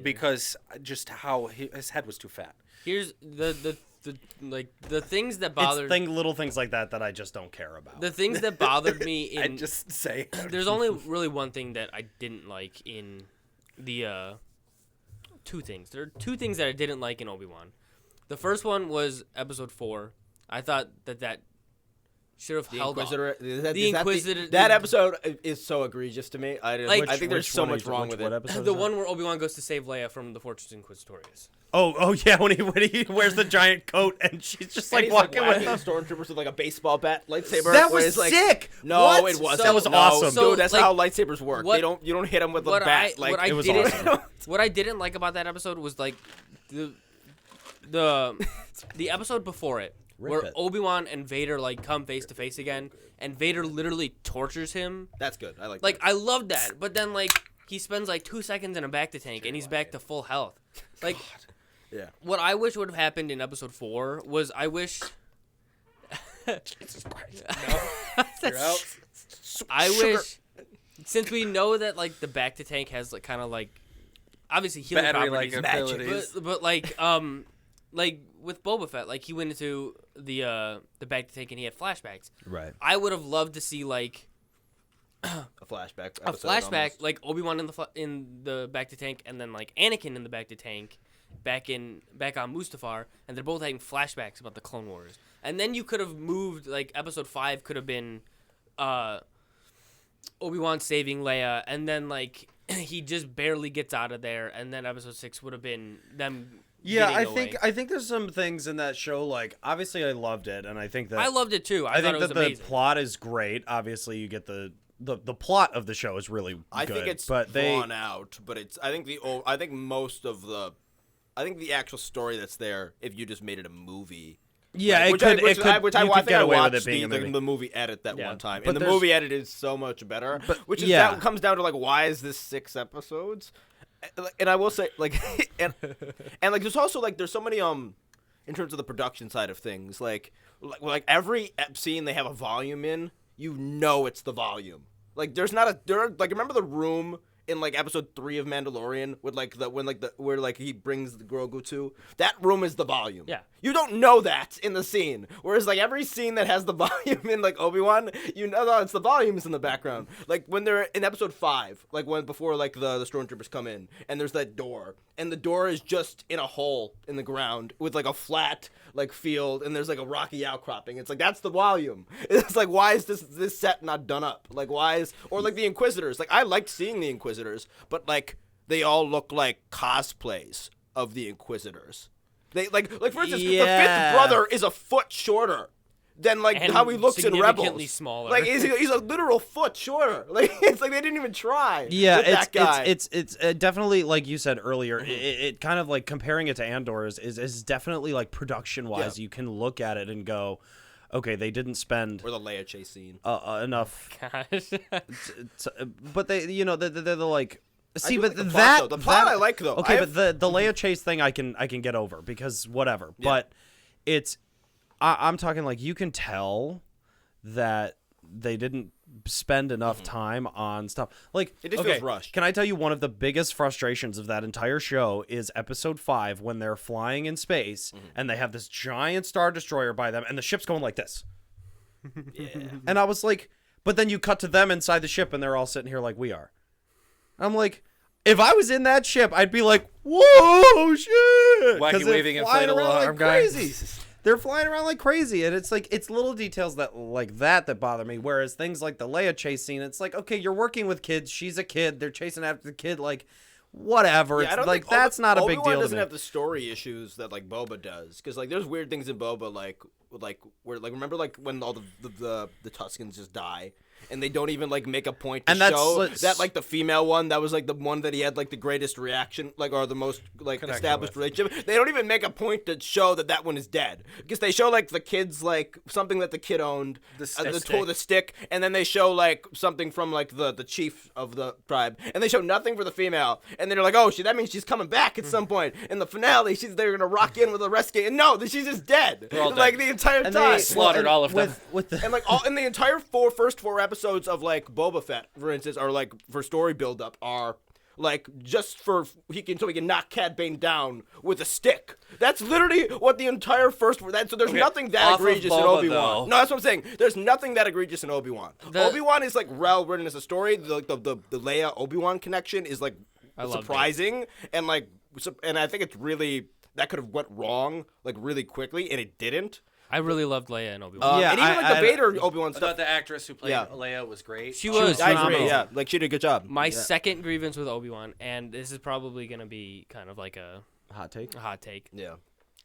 because just how his head was too fat. Here's the things that It's bothered little things like that I just don't care about. the things that bothered me I in just say there's only really one thing that I didn't like in the 2 things. There are 2 things that I didn't like in Obi-Wan. The first one was episode 4. I thought that should have the held off. Inquisitor. The Inquisitor. That episode is so egregious to me. I Like- think there's so much wrong with it. The one where Obi-Wan goes to save Leia from the Fortress Inquisitorius. Oh yeah, when he wears the giant coat and she's just And like he's walking like with whacking stormtroopers with like a baseball bat lightsaber. That where was it's like, sick. No, What? it wasn't. That was No, awesome. So, Dude, that's like, how lightsabers work. what- You don't hit them with a What bat. I Like what I it was didn't awesome. what I didn't like about that episode was like the episode before it, where it. Obi-Wan and Vader like come face to face again, and Vader literally tortures him. That's good. I like. Like I loved that, but then like he spends like 2 seconds in a bacta tank and he's back to full health. Like Yeah. what I wish would have happened in episode 4 was I wish Jesus Christ. You're out. I wish since we know that like the bacta tank has like kind of like obviously healing Battery-like properties, abilities. but like with Boba Fett, like he went into the bacta tank and he had flashbacks. Right. I would have loved to see like a flashback. a episode flashback, almost. like Obi-Wan in the bacta tank, and then like Anakin in the bacta tank, back on Mustafar, and they're both having flashbacks about the Clone Wars. And then you could have moved like episode 5 could have been Obi-Wan saving Leia, and then like he just barely gets out of there, and then episode 6 would have been them. Yeah, getting away. I think there's some things in that show, like obviously I loved it, and I think that I loved it too. I thought think it was that amazing. the plot is great. Obviously, you get the plot of the show is really I good. think it's but drawn out, but it's. I think most of the. I think the actual story that's there, if you just made it a movie. yeah, Like, it could you get think away watched with it being a the movie. the movie edit that Yeah. one time, But and the there's- movie edit is so much better. Which is yeah. that comes down to like, why is this 6 episodes? And I will say like, and like there's also like there's so many in terms of the production side of things, like every scene they have a volume in, you know it's the volume. Like there's not like remember the room in like episode 3 of Mandalorian with like where like he brings the Grogu to, that room is the volume. Yeah. You don't know that in the scene. Whereas like every scene that has the volume in like Obi-Wan, you know that it's the volumes in the background. Like when they're in episode 5, like when before like the stormtroopers come in and there's that door, and the door is just in a hole in the ground with like a flat like field, and there's like a rocky outcropping. It's like that's the volume. It's like, why is this set not done up? Like why is, or like the Inquisitors. Like I liked seeing the Inquisitors, but like they all look like cosplays of the Inquisitors. They like for instance, the Yeah. 5th brother is a foot shorter than like And how he looks in significantly Rebels. smaller. Like he's a literal foot shorter. Like it's like they didn't even try. Yeah, with that guy. it's definitely, like you said earlier, it kind of like comparing it to Andor is definitely like production wise. Yeah. You can look at it and go, okay, they didn't spend or the Leia chase scene. enough, Gosh. but they they're like. See, do but like the plot, that though. The plot that- I like, though. Okay, I but the Leia chase thing I can get over because whatever. Yeah. But it's I'm talking like you can tell that they didn't spend enough time on stuff. Like It just okay, feels rushed. Can I tell you one of the biggest frustrations of that entire show is episode 5 when they're flying in space and they have this giant Star Destroyer by them and the ship's going like this. Yeah. And I was like, but then you cut to them inside the ship and they're all sitting here like we are. I'm like, if I was in that ship, I'd be like, whoa, shit. 'Cause Wacky they're waving flying inflatable around like arm guy. crazy. They're flying around like crazy. And it's like, it's little details that like that bother me. Whereas things like the Leia chase scene, it's like, okay, you're working with kids. She's a kid. They're chasing after the kid. Like, whatever. Yeah, I it's don't like, think that's not a big Obi-Wan deal to doesn't me. have the story issues that like Boba does, because like there's weird things in Boba, like where like remember like when all the Tuskens just die. And they don't even like make a point to And that's show what's- that like the female one that was like the one that he had like the greatest reaction like or the most like Connection established with. relationship. They don't even make a point to show that one is dead because they show like the kid's like something that the kid owned, the stick, and then they show like something from like the chief of the tribe, and they show nothing for the female, and they're like, oh, that means she's coming back at some point in the finale. They're gonna rock in with a rescue, and no, she's just dead. all Like dead. the entire And time. they slaughtered all of them. with the And like all in the entire first four episodes of like Boba Fett, for instance, are like for story build up are like just for so he can knock Cad Bane down with a stick. That's literally what the entire first so there's Okay, nothing that off of egregious in Boba, Obi-Wan. though. No, that's what I'm saying. There's nothing that egregious in Obi-Wan. The- Obi-Wan is like well written as a story. The Leia Obi-Wan connection is like loved it. surprising and like and I think it's really that could have went wrong like really quickly and it didn't. I really loved Leia and Obi-Wan. Yeah, and even like the I- Vader Obi-Wan I stuff. thought the actress who played Yeah. Leia was great. She was. I phenomenal. agree. Yeah, like she did a good job. My second grievance with Obi-Wan, and this is probably going to be kind of like a hot take. hot take. Yeah.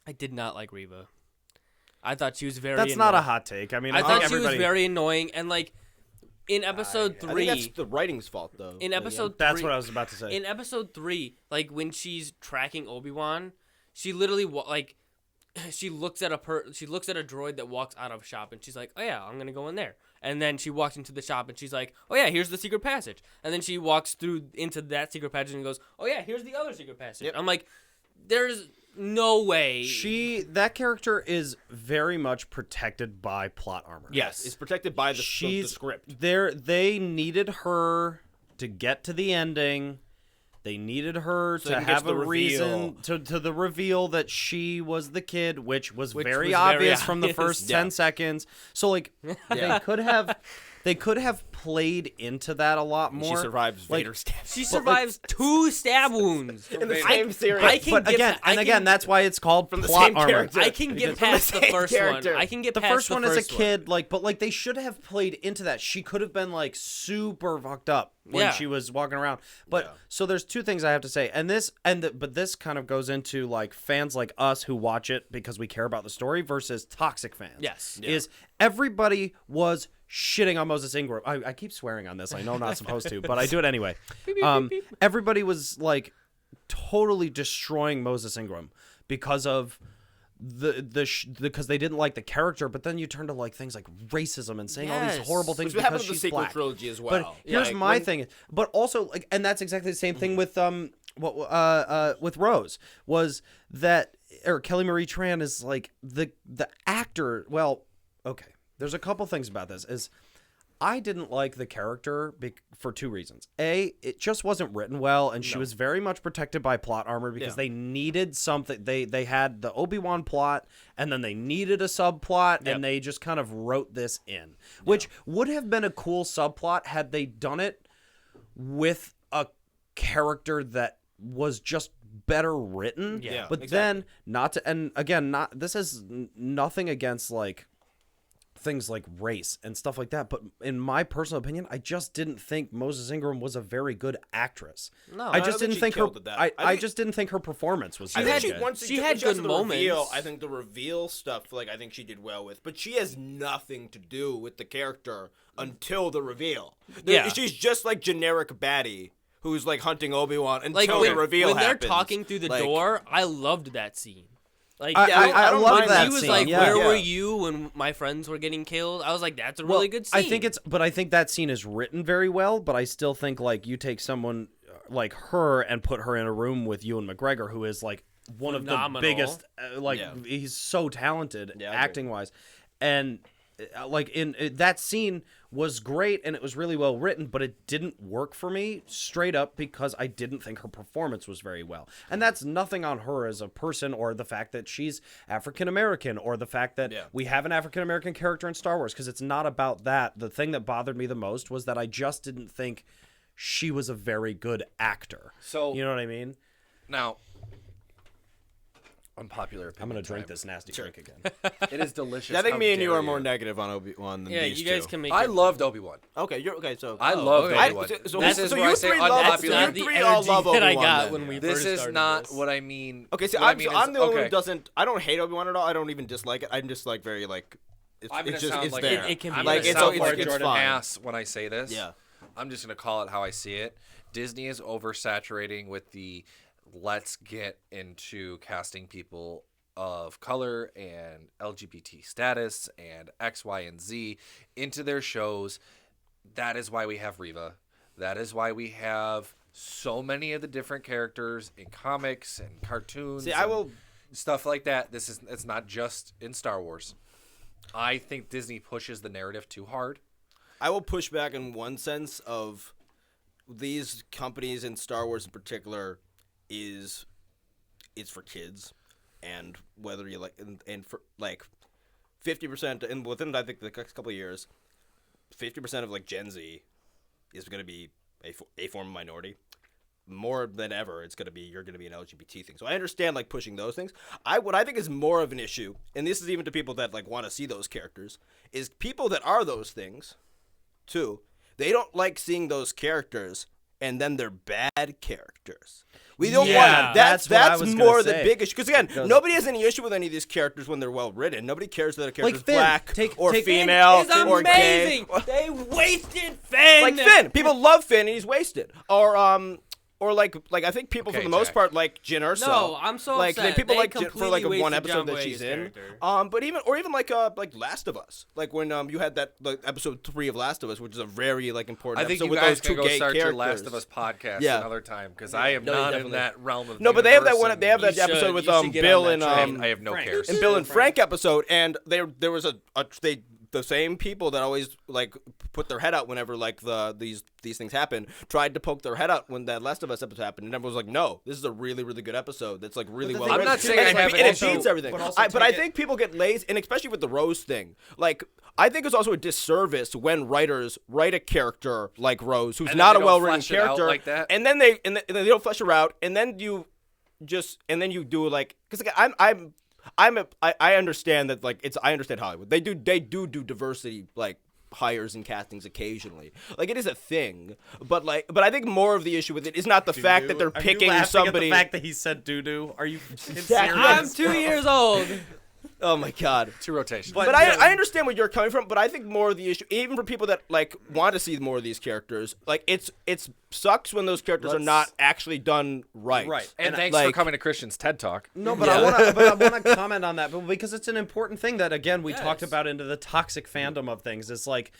I did not like Reva. I thought she was very That's not a annoying. hot take. I mean, I I thought think she was everybody. very annoying, and like in episode I think 3, that's the writing's fault though. in episode That's 3, what I was about to say. in episode 3, like when she's tracking Obi-Wan, she literally she looks at a droid that walks out of a shop, and she's like, "Oh yeah, I'm gonna go in there." And then she walks into the shop, and she's like, "Oh yeah, here's the secret passage." And then she walks through into that secret passage and goes, "Oh yeah, here's the other secret passage." Yep. I'm like, "There's no way." That character is very much protected by plot armor. Yes, it's protected by the script. They needed her to get to the ending. They needed her So to they can get have to a the reason to the reveal that she was the kid, which was very was very obvious from the obvious. first Yeah. 10 seconds. So like Yeah. they could have played into that a lot more. She survives Like, Vader's stab. She survives 2 stab wounds. in the I- same series. I can But get again, I and can- again, that's why it's called From the plot same armor. character. I can get past the same first character. one. I can get The past first one is a first kid, like, but like they should have played into that. She could have been like super fucked up when Yeah. she was walking around. But Yeah. so there's two things I have to say, and but this kind of goes into like fans like us who watch it because we care about the story versus toxic fans. Yes. Is everybody was shitting on Moses Ingram. I keep swearing on this. I know I'm not supposed to, but I do it anyway. Everybody was like totally destroying Moses Ingram because of because they didn't like the character, but then you turn to like things like racism and saying all these Yes. horrible things Which happened because with the she's sequel black. trilogy as well. But here's Like, my when- thing, but also like, and that's exactly the same thing with with Rose was that, or Kelly Marie Tran is like the actor. Well, okay, there's a couple things about this. Is I didn't like the character for two reasons. A, it just wasn't written well, and she was very much protected by plot armor because they needed something. They had the Obi-Wan plot, and then they needed a subplot, and they just kind of wrote this in, which would have been a cool subplot had they done it with a character that was just better written. Yeah, but exactly. then not to, and again, not this is nothing against like things like race and stuff like that. But in my personal opinion, I just didn't think Moses Ingram was a very good actress. No, I just didn't think her. I just didn't think her performance was. I very think good. once she had got to good the moments. Reveal, I think the reveal stuff, like I think she did well with, but she has nothing to do with the character until the reveal. Yeah. She's just like generic baddie who's like hunting Obi-Wan until Like the reveal when happens. they're talking through the Like, door, I loved that scene. Like I don't love mind that he was scene. like, yeah. "Where Yeah. were you when my friends were getting killed?" I was like, "That's a really good scene." I think that scene is written very well, but I still think like you take someone like her and put her in a room with Ewan McGregor, who is like one Phenomenal. of the biggest, Yeah. he's so talented Yeah, I agree. acting wise, and like in that scene was great and it was really well written, but it didn't work for me straight up because I didn't think her performance was very well. And that's nothing on her as a person or the fact that she's African American or the fact that we have an African American character in Star Wars, because it's not about that. The thing that bothered me the most was that I just didn't think she was a very good actor. So You know what I mean? now, unpopular opinion. I'm going to drink time. this nasty drink again. It is delicious. Yeah, I think How me and you dare are more negative on Obi-Wan than yeah, these you guys two. can make. I it. loved Obi-Wan. Okay, you're okay. So I love okay. Obi-Wan. So This so is you where I say three love unpopular. you Not the three all energy love that I Obi-Wan got then. when we This first is started not this. what I mean. Okay, so What I I'm, mean so I'm is- the only one okay. who doesn't. I don't hate Obi-Wan at all. I don't even dislike it. I'm just like very like. It's, I'm gonna it's just sound it's like there. It can be I'm like gonna it's sound it's, like it's Jordan fine. ass when I say this. Yeah. I'm just gonna call it how I see it. Disney is oversaturating with the let's get into casting people of color and LGBT status and X, Y, and Z into their shows. That is why we have Reva. That is why we have so many of the different characters in comics and cartoons. See, I and will. stuff like that. It's not just in Star Wars. I think Disney pushes the narrative too hard. I will push back in one sense of these companies in Star Wars in particular is it's for kids, and whether you like and for like 50% and within I think the next couple of years, 50% of like Gen Z is going to be a form of minority. More than ever, it's gonna be you're gonna be an LGBT thing. So I understand like pushing those things. What I think is more of an issue, and this is even to people that like want to see those characters, is people that are those things, too. They don't like seeing those characters, and then they're bad characters. We don't Yeah, want that's what I that's was gonna more the say. big issue. Because again, Because- nobody has any issue with any of these characters when they're well written. Nobody cares that a character's Finn. black or Take- female It's or gay. amazing. They wasted Finn. Like Finn, people love Finn, and he's wasted. Or like I think people Okay, for the most Jack. part like Jyn Erso. No, I'm so like upset. people They like Jyn for like completely one wasted episode John that she's Boyega's in. character. But even like Last of Us, like when you had that like episode 3 of Last of Us, which is a very like important I think episode you with guys those two can go gay start characters. your Last of Us podcast Yeah. another time because I am No, not in definitely. that realm of. No, but they have that universe one. and- They have that You episode should- with you should get Bill on and that train. I have no cares. and Bill and Frank episode, and there was the same people that always like put their head out whenever like these things happen tried to poke their head out when that Last of Us episode happened, and everyone was like, no, this is a really really good episode that's like really well I'm written. not saying and I it, haven't and it also- beats everything. but also But I take it- think people get lazy, and especially with the Rose thing. Like I think it's also a disservice when writers write a character like Rose, who's And then not they a don't well-written flesh it out character, like that. and then they don't flesh her out, and then you do like because I understand that like I understand Hollywood. They do diversity like hires and castings occasionally. Like it is a thing. But I think more of the issue with it is not the fact that they're Are you picking laughing somebody. At the fact that he said doo doo. Are you serious? I'm 2 years old. Oh my god. 2 rotations. But I understand where you're coming from, but I think more of the issue, even for people that like want to see more of these characters, like it's sucks when those characters are not actually done right. Right. and thanks like- for coming to Christian's TED Talk. No, but I want to comment on that, but because it's an important thing that again we talked Yes. about into the toxic fandom of things. It's like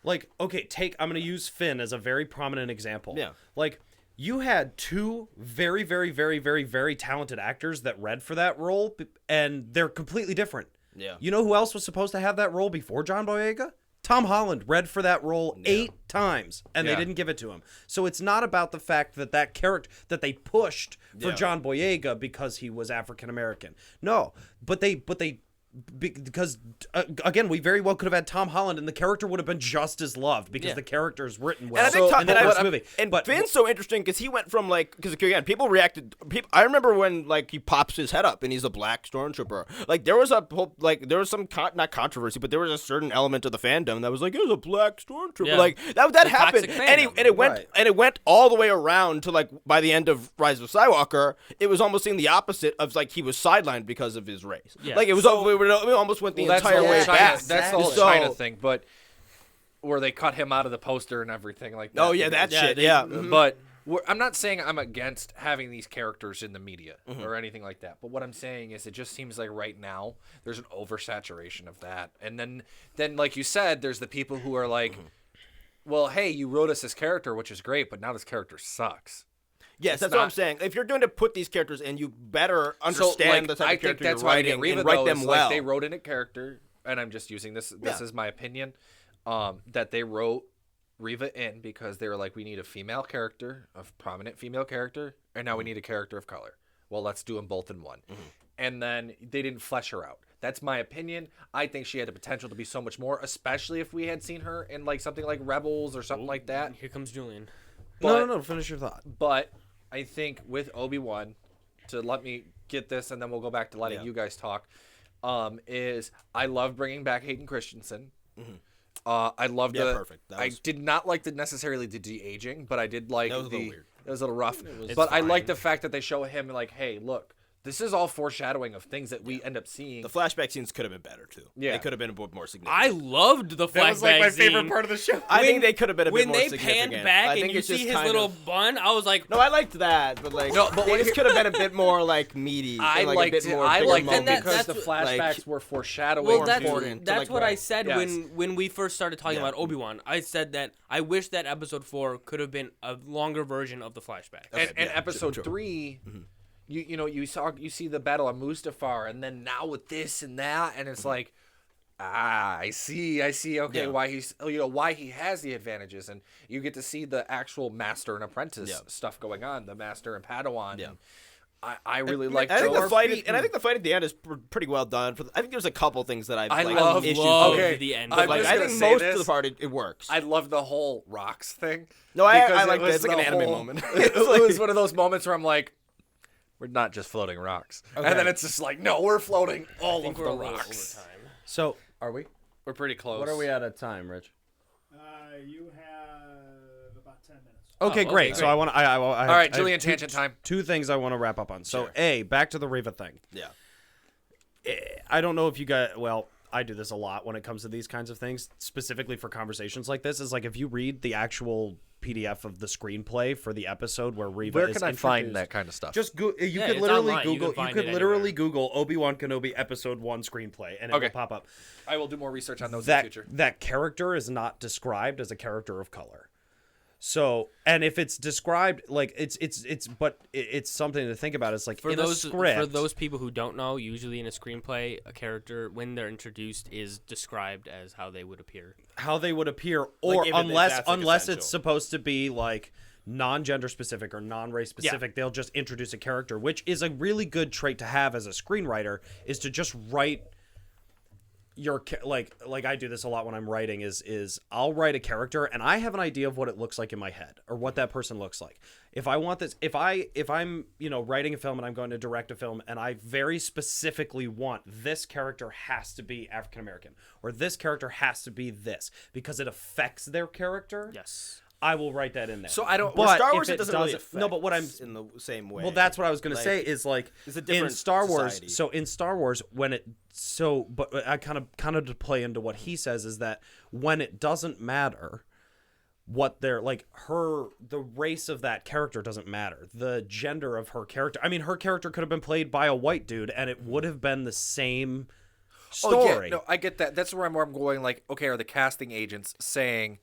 okay, I'm going to use Finn as a very prominent example. Yeah. Like you had two very, very, very, very, very talented actors that read for that role, and they're completely different. Yeah. You know who else was supposed to have that role before John Boyega? Tom Holland read for that role 8 times, and they Yeah. didn't give it to him. So it's not about the fact that character that they pushed for Yeah. John Boyega because he was African American. No, but they because again, we very well could have had Tom Holland, and the character would have been just as loved because the character is written well. And I think in the first movie. And but Finn's so interesting because he went from like because again people reacted. I remember when like he pops his head up and he's a black stormtrooper. Like there was some not controversy, but there was a certain element of the fandom that was like it was a black stormtrooper. Yeah. Like that happened, toxic and fandom. it went all the way around to like by the end of Rise of Skywalker, it was almost seeing the opposite of like he was sidelined because of his race. Yeah. Like it was we almost went the Well, that's entire the way whole China, back. That's the whole So- China thing, but where they cut him out of the poster and everything like that. Oh yeah, that Yeah, shit. they- Yeah. But I'm not saying I'm against having these characters in the media or anything like that. But what I'm saying is it just seems like right now there's an oversaturation of that. And then like you said, there's the people who are like, well, hey, you wrote us this character, which is great, but now this character sucks. Yes, that's what I'm saying. If you're going to put these characters in, you better understand the type I of think character that's you're why writing Reva, and write though, them is, well. Like, they wrote in a character, and I'm just using this. This is my opinion. That they wrote Reva in because they were like, we need a female character, a prominent female character, and now we need a character of color. Well, let's do them both in one. And then they didn't flesh her out. That's my opinion. I think she had the potential to be so much more, especially if we had seen her in like something like Rebels or something like that. Here comes Julian. no, finish your thought. But I think with Obi-Wan, to let me get this, and then we'll go back to letting you guys talk, is I love bringing back Hayden Christensen. I love perfect. I did not like necessarily the de-aging, but I did like That was a little weird. It was a little rough. But I like the fact that they show him like, hey, look, this is all foreshadowing of things that we end up seeing. The flashback scenes could have been better too. Yeah. They could have been a bit more significant. I loved the flashback that was like my scene. favorite part of the show. I think they could have been a bit When more they significant. panned back I and think you it's just see his kind little of- bun, I was like, No, I liked that, but like, No, but they what just here- could have been a bit more like meaty. I and, like, liked a bit it. more I bigger liked it moments. because the that's flashbacks were foreshadowing. well, more that's important to, that's like, what I right. said Yes. when we first started talking Yeah. about Obi-Wan. I said that I wish that episode 4 could have been a longer version of the flashback. And yeah, episode true. 3, you see the battle on Mustafar, and then now with this and that, and it's like, I see. Okay, why why he has the advantages, and you get to see the actual master and apprentice stuff going on, the master and Padawan. Yeah. And I really like. I think those. the fight, and I think the fight at the end is pretty well done. I think there's a couple things that I like, love issues. love with. Okay, the end. I'm But like, just I gonna think say most this. of the part it works. I love the whole rocks thing. No, I because like that. It's like the an anime whole- moment. it was one of those moments where I'm like, we're not just floating rocks, and then it's just like, no, we're floating all I think of we're the a little rocks. over time. So are we? We're pretty close. What are we at a time, Rich? You have about 10 minutes. Okay, okay, great. So great. I want. All right, I Julian, have tangent time. Two things I want to wrap up on. So, back to the Reva thing. Yeah. I don't know if you guys. Well, I do this a lot when it comes to these kinds of things, specifically for conversations like this. Is like if you read the actual PDF of the screenplay for the episode where Reva Where is can I find introduced- that kind of stuff? Just you Yeah, could it's literally online. You Google. can find could it literally anywhere. Google Obi-Wan Kenobi Episode 1 screenplay, and it will pop up. I will do more research on those in the That future. that character is not described as a character of color. So, and if it's described like it's something to think about. It's like For in those a script. for those people who don't know, usually in a screenplay, a character when they're introduced is described as how they would appear. how they would appear, or if unless that's, like, it's essential. supposed to be like non-gender specific or non-race specific, they'll just introduce a character, which is a really good trait to have as a screenwriter, is to just write your like I do this a lot when I'm writing is I'll write a character and I have an idea of what it looks like in my head or what that person looks like. If I want this, if I'm writing a film and I'm going to direct a film and I very specifically want this character has to be African American or this character has to be this because it affects their character. Yes. I will write that in there. So I don't. But Star if Wars, it doesn't really doesn't- affect no, but what I'm in the same way. well, that's what I was going to Like, say is like it's a in different Star Wars. society. So in Star Wars, when it but I kind of to play into what he says is that when it doesn't matter what they're like the race of that character doesn't matter, the gender of her character. I mean, her character could have been played by a white dude, and it would have been the same story. Oh, yeah, no, I get that. That's where I'm going. Like, okay, are the casting agents saying?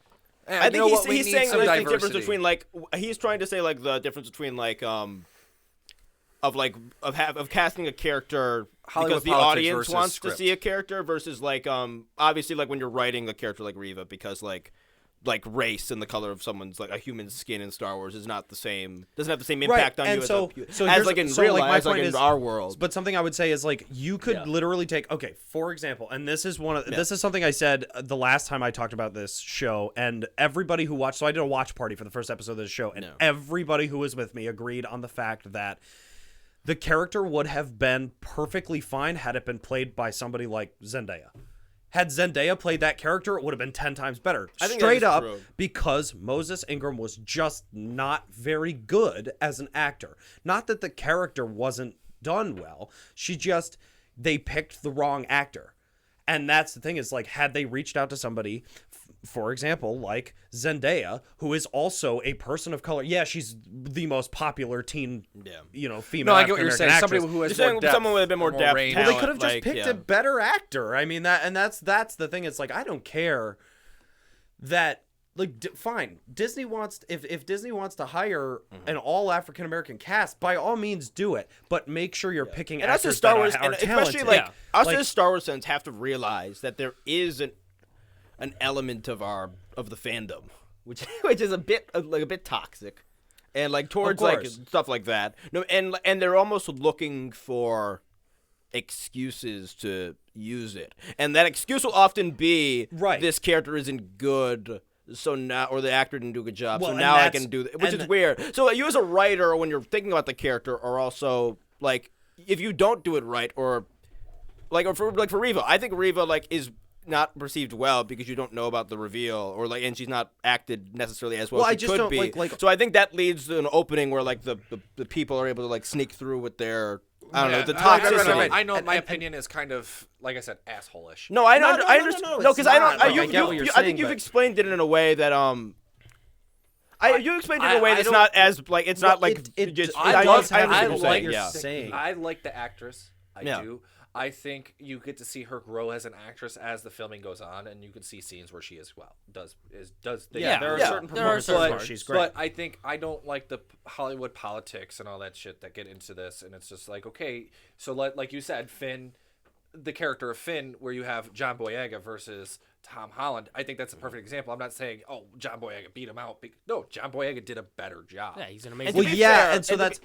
I think he's saying some like the difference diversity. between like he's trying to say like the difference between like of casting a character Hollywood because the politics audience versus wants script. to see a character versus like obviously like when you're writing a character like Reva because like like race and the color of someone's like a human skin in Star Wars is not the same. Doesn't have the same impact on and you so as like in real life, as like in is, our world. But something I would say is like you could literally take for example, and this is this is something I said the last time I talked about this show, and everybody who watched. So I did a watch party for the first episode of this show, and everybody who was with me agreed on the fact that the character would have been perfectly fine had it been played by somebody like Zendaya. Had Zendaya played that character, it would have been 10 times better. I think Straight that is up, true. because Moses Ingram was just not very good as an actor. Not that the character wasn't done well. They picked the wrong actor. And that's the thing is, like, had they reached out to somebody, for example, like Zendaya, who is also a person of color. Yeah, she's the most popular teen, female. No, I get what you're saying. actress. Somebody who has You're more saying depth, someone with a bit more depth, range. Well, they could have just like, picked a better actor. I mean, that's the thing. It's like, I don't care that, like, fine. Disney wants, if Disney wants to hire an all African American cast, by all means do it. But make sure you're picking and us actors as Star that Wars, are and talented. especially like us Like, as Star Wars fans have to realize that there is an element of the fandom, which is a bit toxic, and like towards like stuff like that. No, and they're almost looking for excuses to use it, and that excuse will often be this character isn't good. So now, or the actor didn't do a good job. Well, so and now I that's- can do that, which and is weird. So you as a writer, when you're thinking about the character, are also like, if you don't do it right, or for Reva, I think Reva like is not perceived well because you don't know about the reveal, or like, and she's not acted necessarily as well as I she just could don't be. like. So I think that leads to an opening where like the people are able to like sneak through with their the toxicity. Right. I know my opinion is kind of, like I said, asshole-ish. No, I know. No, I no, understand. no, No, it's because I don't. not. Like, I get what you're I saying, think you've but- explained it in a way that you explained it in a way I that's don't- not as like it's not like it just. I understand love- what I you're like saying, you're yeah. saying. I like the actress. I Yeah. do. I think you get to see her grow as an actress as the filming goes on, and you can see scenes where she does things. There are Yeah. certain There are performances certain where parts. she's great. But I think I don't like the Hollywood politics and all that shit that get into this, and it's just like, okay, so like you said, Finn, the character of Finn, where you have John Boyega versus Tom Holland. I think that's a perfect example. I'm not saying, oh, John Boyega beat him out. No, John Boyega did a better job. Yeah, he's an And amazing. to Well, be yeah, fair, and so that's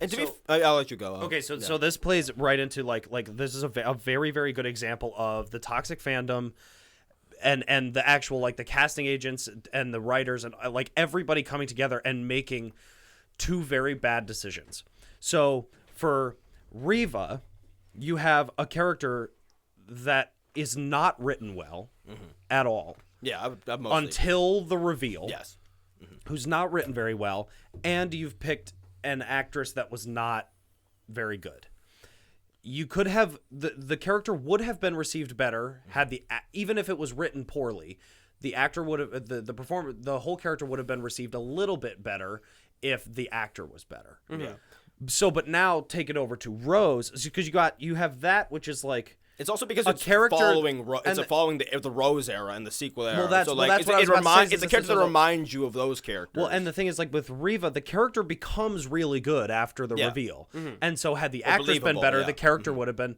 And to be, I'll let you go. okay. So this plays right into like this is a very very good example of the toxic fandom, and the actual like the casting agents and the writers and like everybody coming together and making two very bad decisions. So for Reva, you have a character that is not written well at all Yeah, I mostly until the reveal. yes. Who's not written very well, and you've picked an actress that was not very good. You could have the character would have been received better had even if it was written poorly, the actor would have the whole character would have been received a little bit better if the actor was better. Yeah. So, but now take it over to Rose, because you have that, which is like. It's also because A it's character- following and following the Rose era and the sequel era. that's- so well, like that's what I was about to say, is it's a this character is that a- reminds you of those characters. Well, and the thing is, like with Reva, the character becomes really good after the Yeah. reveal, and so had the actors been believable, better, yeah. the character would have been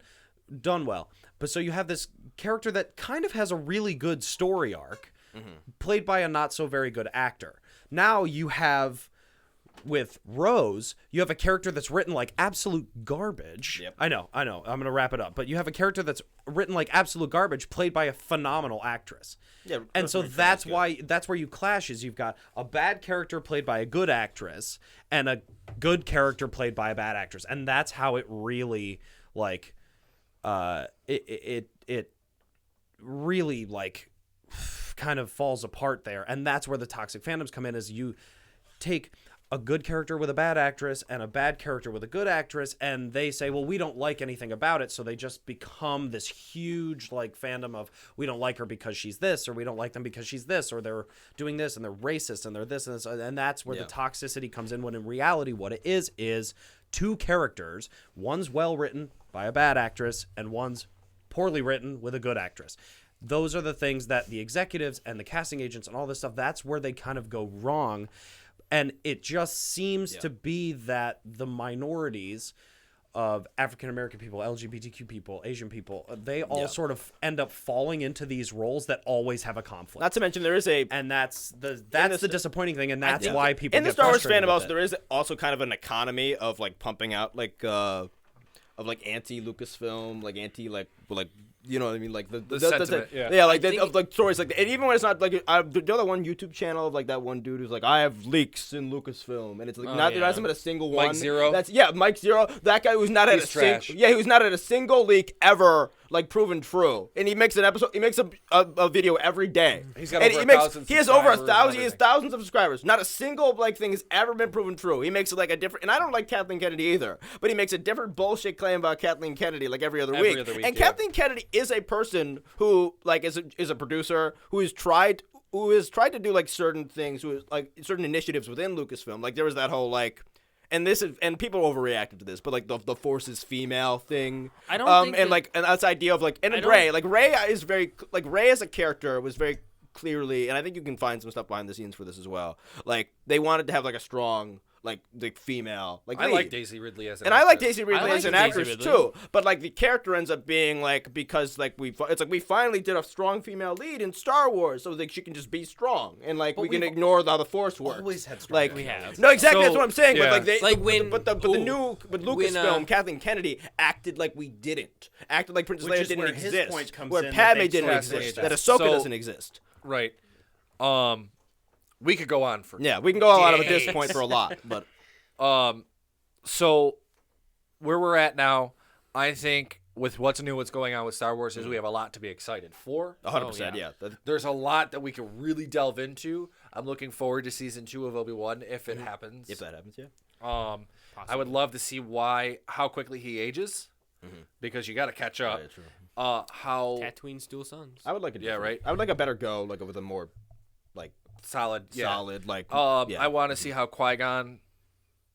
done well. But so you have this character that kind of has a really good story arc, played by a not so very good actor. Now you have. With Rose, you have a character that's written like absolute garbage. Yep. I know. I'm going to wrap it up. But you have a character that's written like absolute garbage, played by a phenomenal actress. Yeah, and so Rosemary that's Clooney's why you clash. Is you've got a bad character played by a good actress and a good character played by a bad actress, and that's how it really like, it really like kind of falls apart there, and that's where the toxic fandoms come in. Is you take a good character with a bad actress and a bad character with a good actress, and they say, well, we don't like anything about it, so they just become this huge like fandom of, we don't like her because she's this, or we don't like them because she's this, or they're doing this and they're racist and they're this and this, and that's where the toxicity comes in, when in reality what it is two characters, one's well written by a bad actress and one's poorly written with a good actress. Those are the things that the executives and the casting agents and all this stuff, that's where they kind of go wrong. And it just seems to be that the minorities of African American people, LGBTQ people, Asian people, they all sort of end up falling into these roles that always have a conflict. Not to mention there is a and that's the disappointing thing, and that's why people in the get Star Wars frustrated fandom with also it. there is also kind of an economy of like pumping out like of like anti Lucasfilm, like anti like you know what I mean, like the sentiment, yeah. like of like stories like that. And even when it's not like the other one YouTube channel of like that one dude who's like, I have leaks in Lucasfilm, and it's like there hasn't been a single Mike one. Zero? That's Mike Zero. That guy who's not He's at a trash. he was not at a single leak ever like proven true, and he makes an episode. He makes a video every day. He's got and over he 1,000 he has over subscribers and 1,000. He has everything. thousands of subscribers. Not a single like thing has ever been proven true. He makes it like a different. And I don't like Kathleen Kennedy either, but he makes a different bullshit claim about Kathleen Kennedy like every other week. And Kathleen Kennedy is a person who like is a producer who has tried to do like certain things, who is like certain initiatives within Lucasfilm. Like there was that whole like. And people overreacted to this, but like the Force is female thing. I don't think and that- like and that's the idea of like and then Rey is very like Rey as a character was very clearly, and I think you can find some stuff behind the scenes for this as well. Like they wanted to have like a strong like the female like I lead. like Daisy Ridley as an And I like actress. Daisy Ridley I as an like Daisy actress Ridley. too, but like the character ends up being like because like we finally did a strong female lead in Star Wars, so like she can just be strong and like we can ignore how the Force works. always had strong like We have. no exactly that's So, what I'm saying. yeah. But like they Like when- but Lucasfilm when, Kathleen Kennedy acted like we didn't Princess Which Leia is didn't where his exist, point comes where in that Padme they didn't sort of exist, say that that. Ahsoka So- doesn't exist. Right. We could go on for Yeah, we can go on at this point for a lot, but So where we're at now, I think with what's new, what's going on with Star Wars is we have a lot to be excited for. 100%, yeah. There's a lot that we can really delve into. I'm looking forward to season 2 of Obi-Wan if it happens. If that happens, yeah. I would love to see how quickly he ages, because you got to catch up. Yeah, true. How Tatooine's dual sons. I would like a Yeah, right. I would like a better go, like with a more like solid, solid, like yeah. I want to see how Qui-Gon.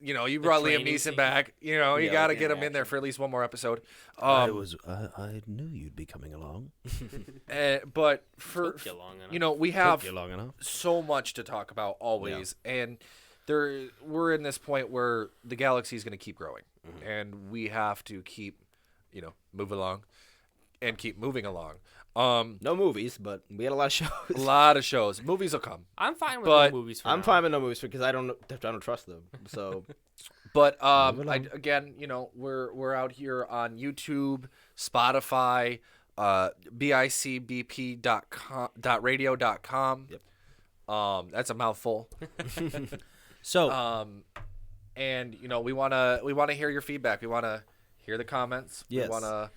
You know, you brought Liam training Neeson scene. back. You know, you Yeah, got to like get in him in there action. for at least one more episode. I knew you'd be coming along. But for Took you long enough. you know, we have Took you long enough. so much to talk about always, and we're in this point where the galaxy is going to keep growing, and we have to keep, moving along, and keep moving along. No movies, but we had a lot of shows. A lot of shows, movies will come, I'm fine with But the movies for I'm now. fine with no movies because I don't trust them. So but again, we're out here on YouTube, Spotify, bicbp.radio.com. Yep. That's a mouthful. So And we wanna hear your feedback. We wanna hear the comments. Yes. We wanna.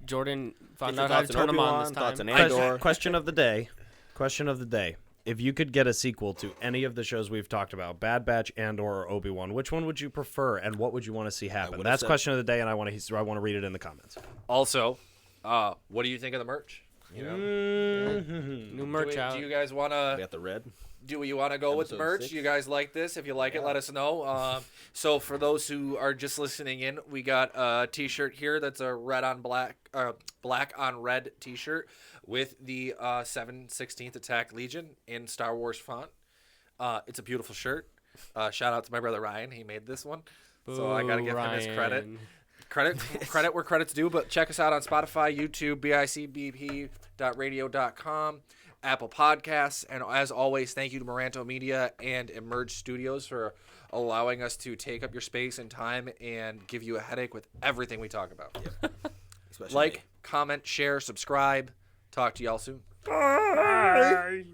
Jordan found Get your out how to thoughts turn on them on Obi-Wan, this thoughts time. on Andor. question of the day. Question of the day. If you could get a sequel to any of the shows we've talked about, Bad Batch and or Obi-Wan, which one would you prefer, and what would you want to see happen? would've That's said- question of the day, and I want to read it in the comments. Also, what do you think of the merch? New merch out. Do you guys we wanna? got the red. Do you want to go with the Episode merch? 6. You guys like this? If you like it, let us know. So for those who are just listening in, we got a T-shirt here that's a red on black, black on red T-shirt with the 7/16th Attack Legion in Star Wars font. It's a beautiful shirt. Shout out to my brother Ryan. He made this one, so I gotta give him his credit. Credit where credit's due. But check us out on Spotify, YouTube, bicbp.radio.com. Apple Podcasts, and as always, thank you to Moranto Media and Emerge Studios for allowing us to take up your space and time and give you a headache with everything we talk about. Especially Like, me. comment, share, subscribe. Talk to y'all soon. Bye.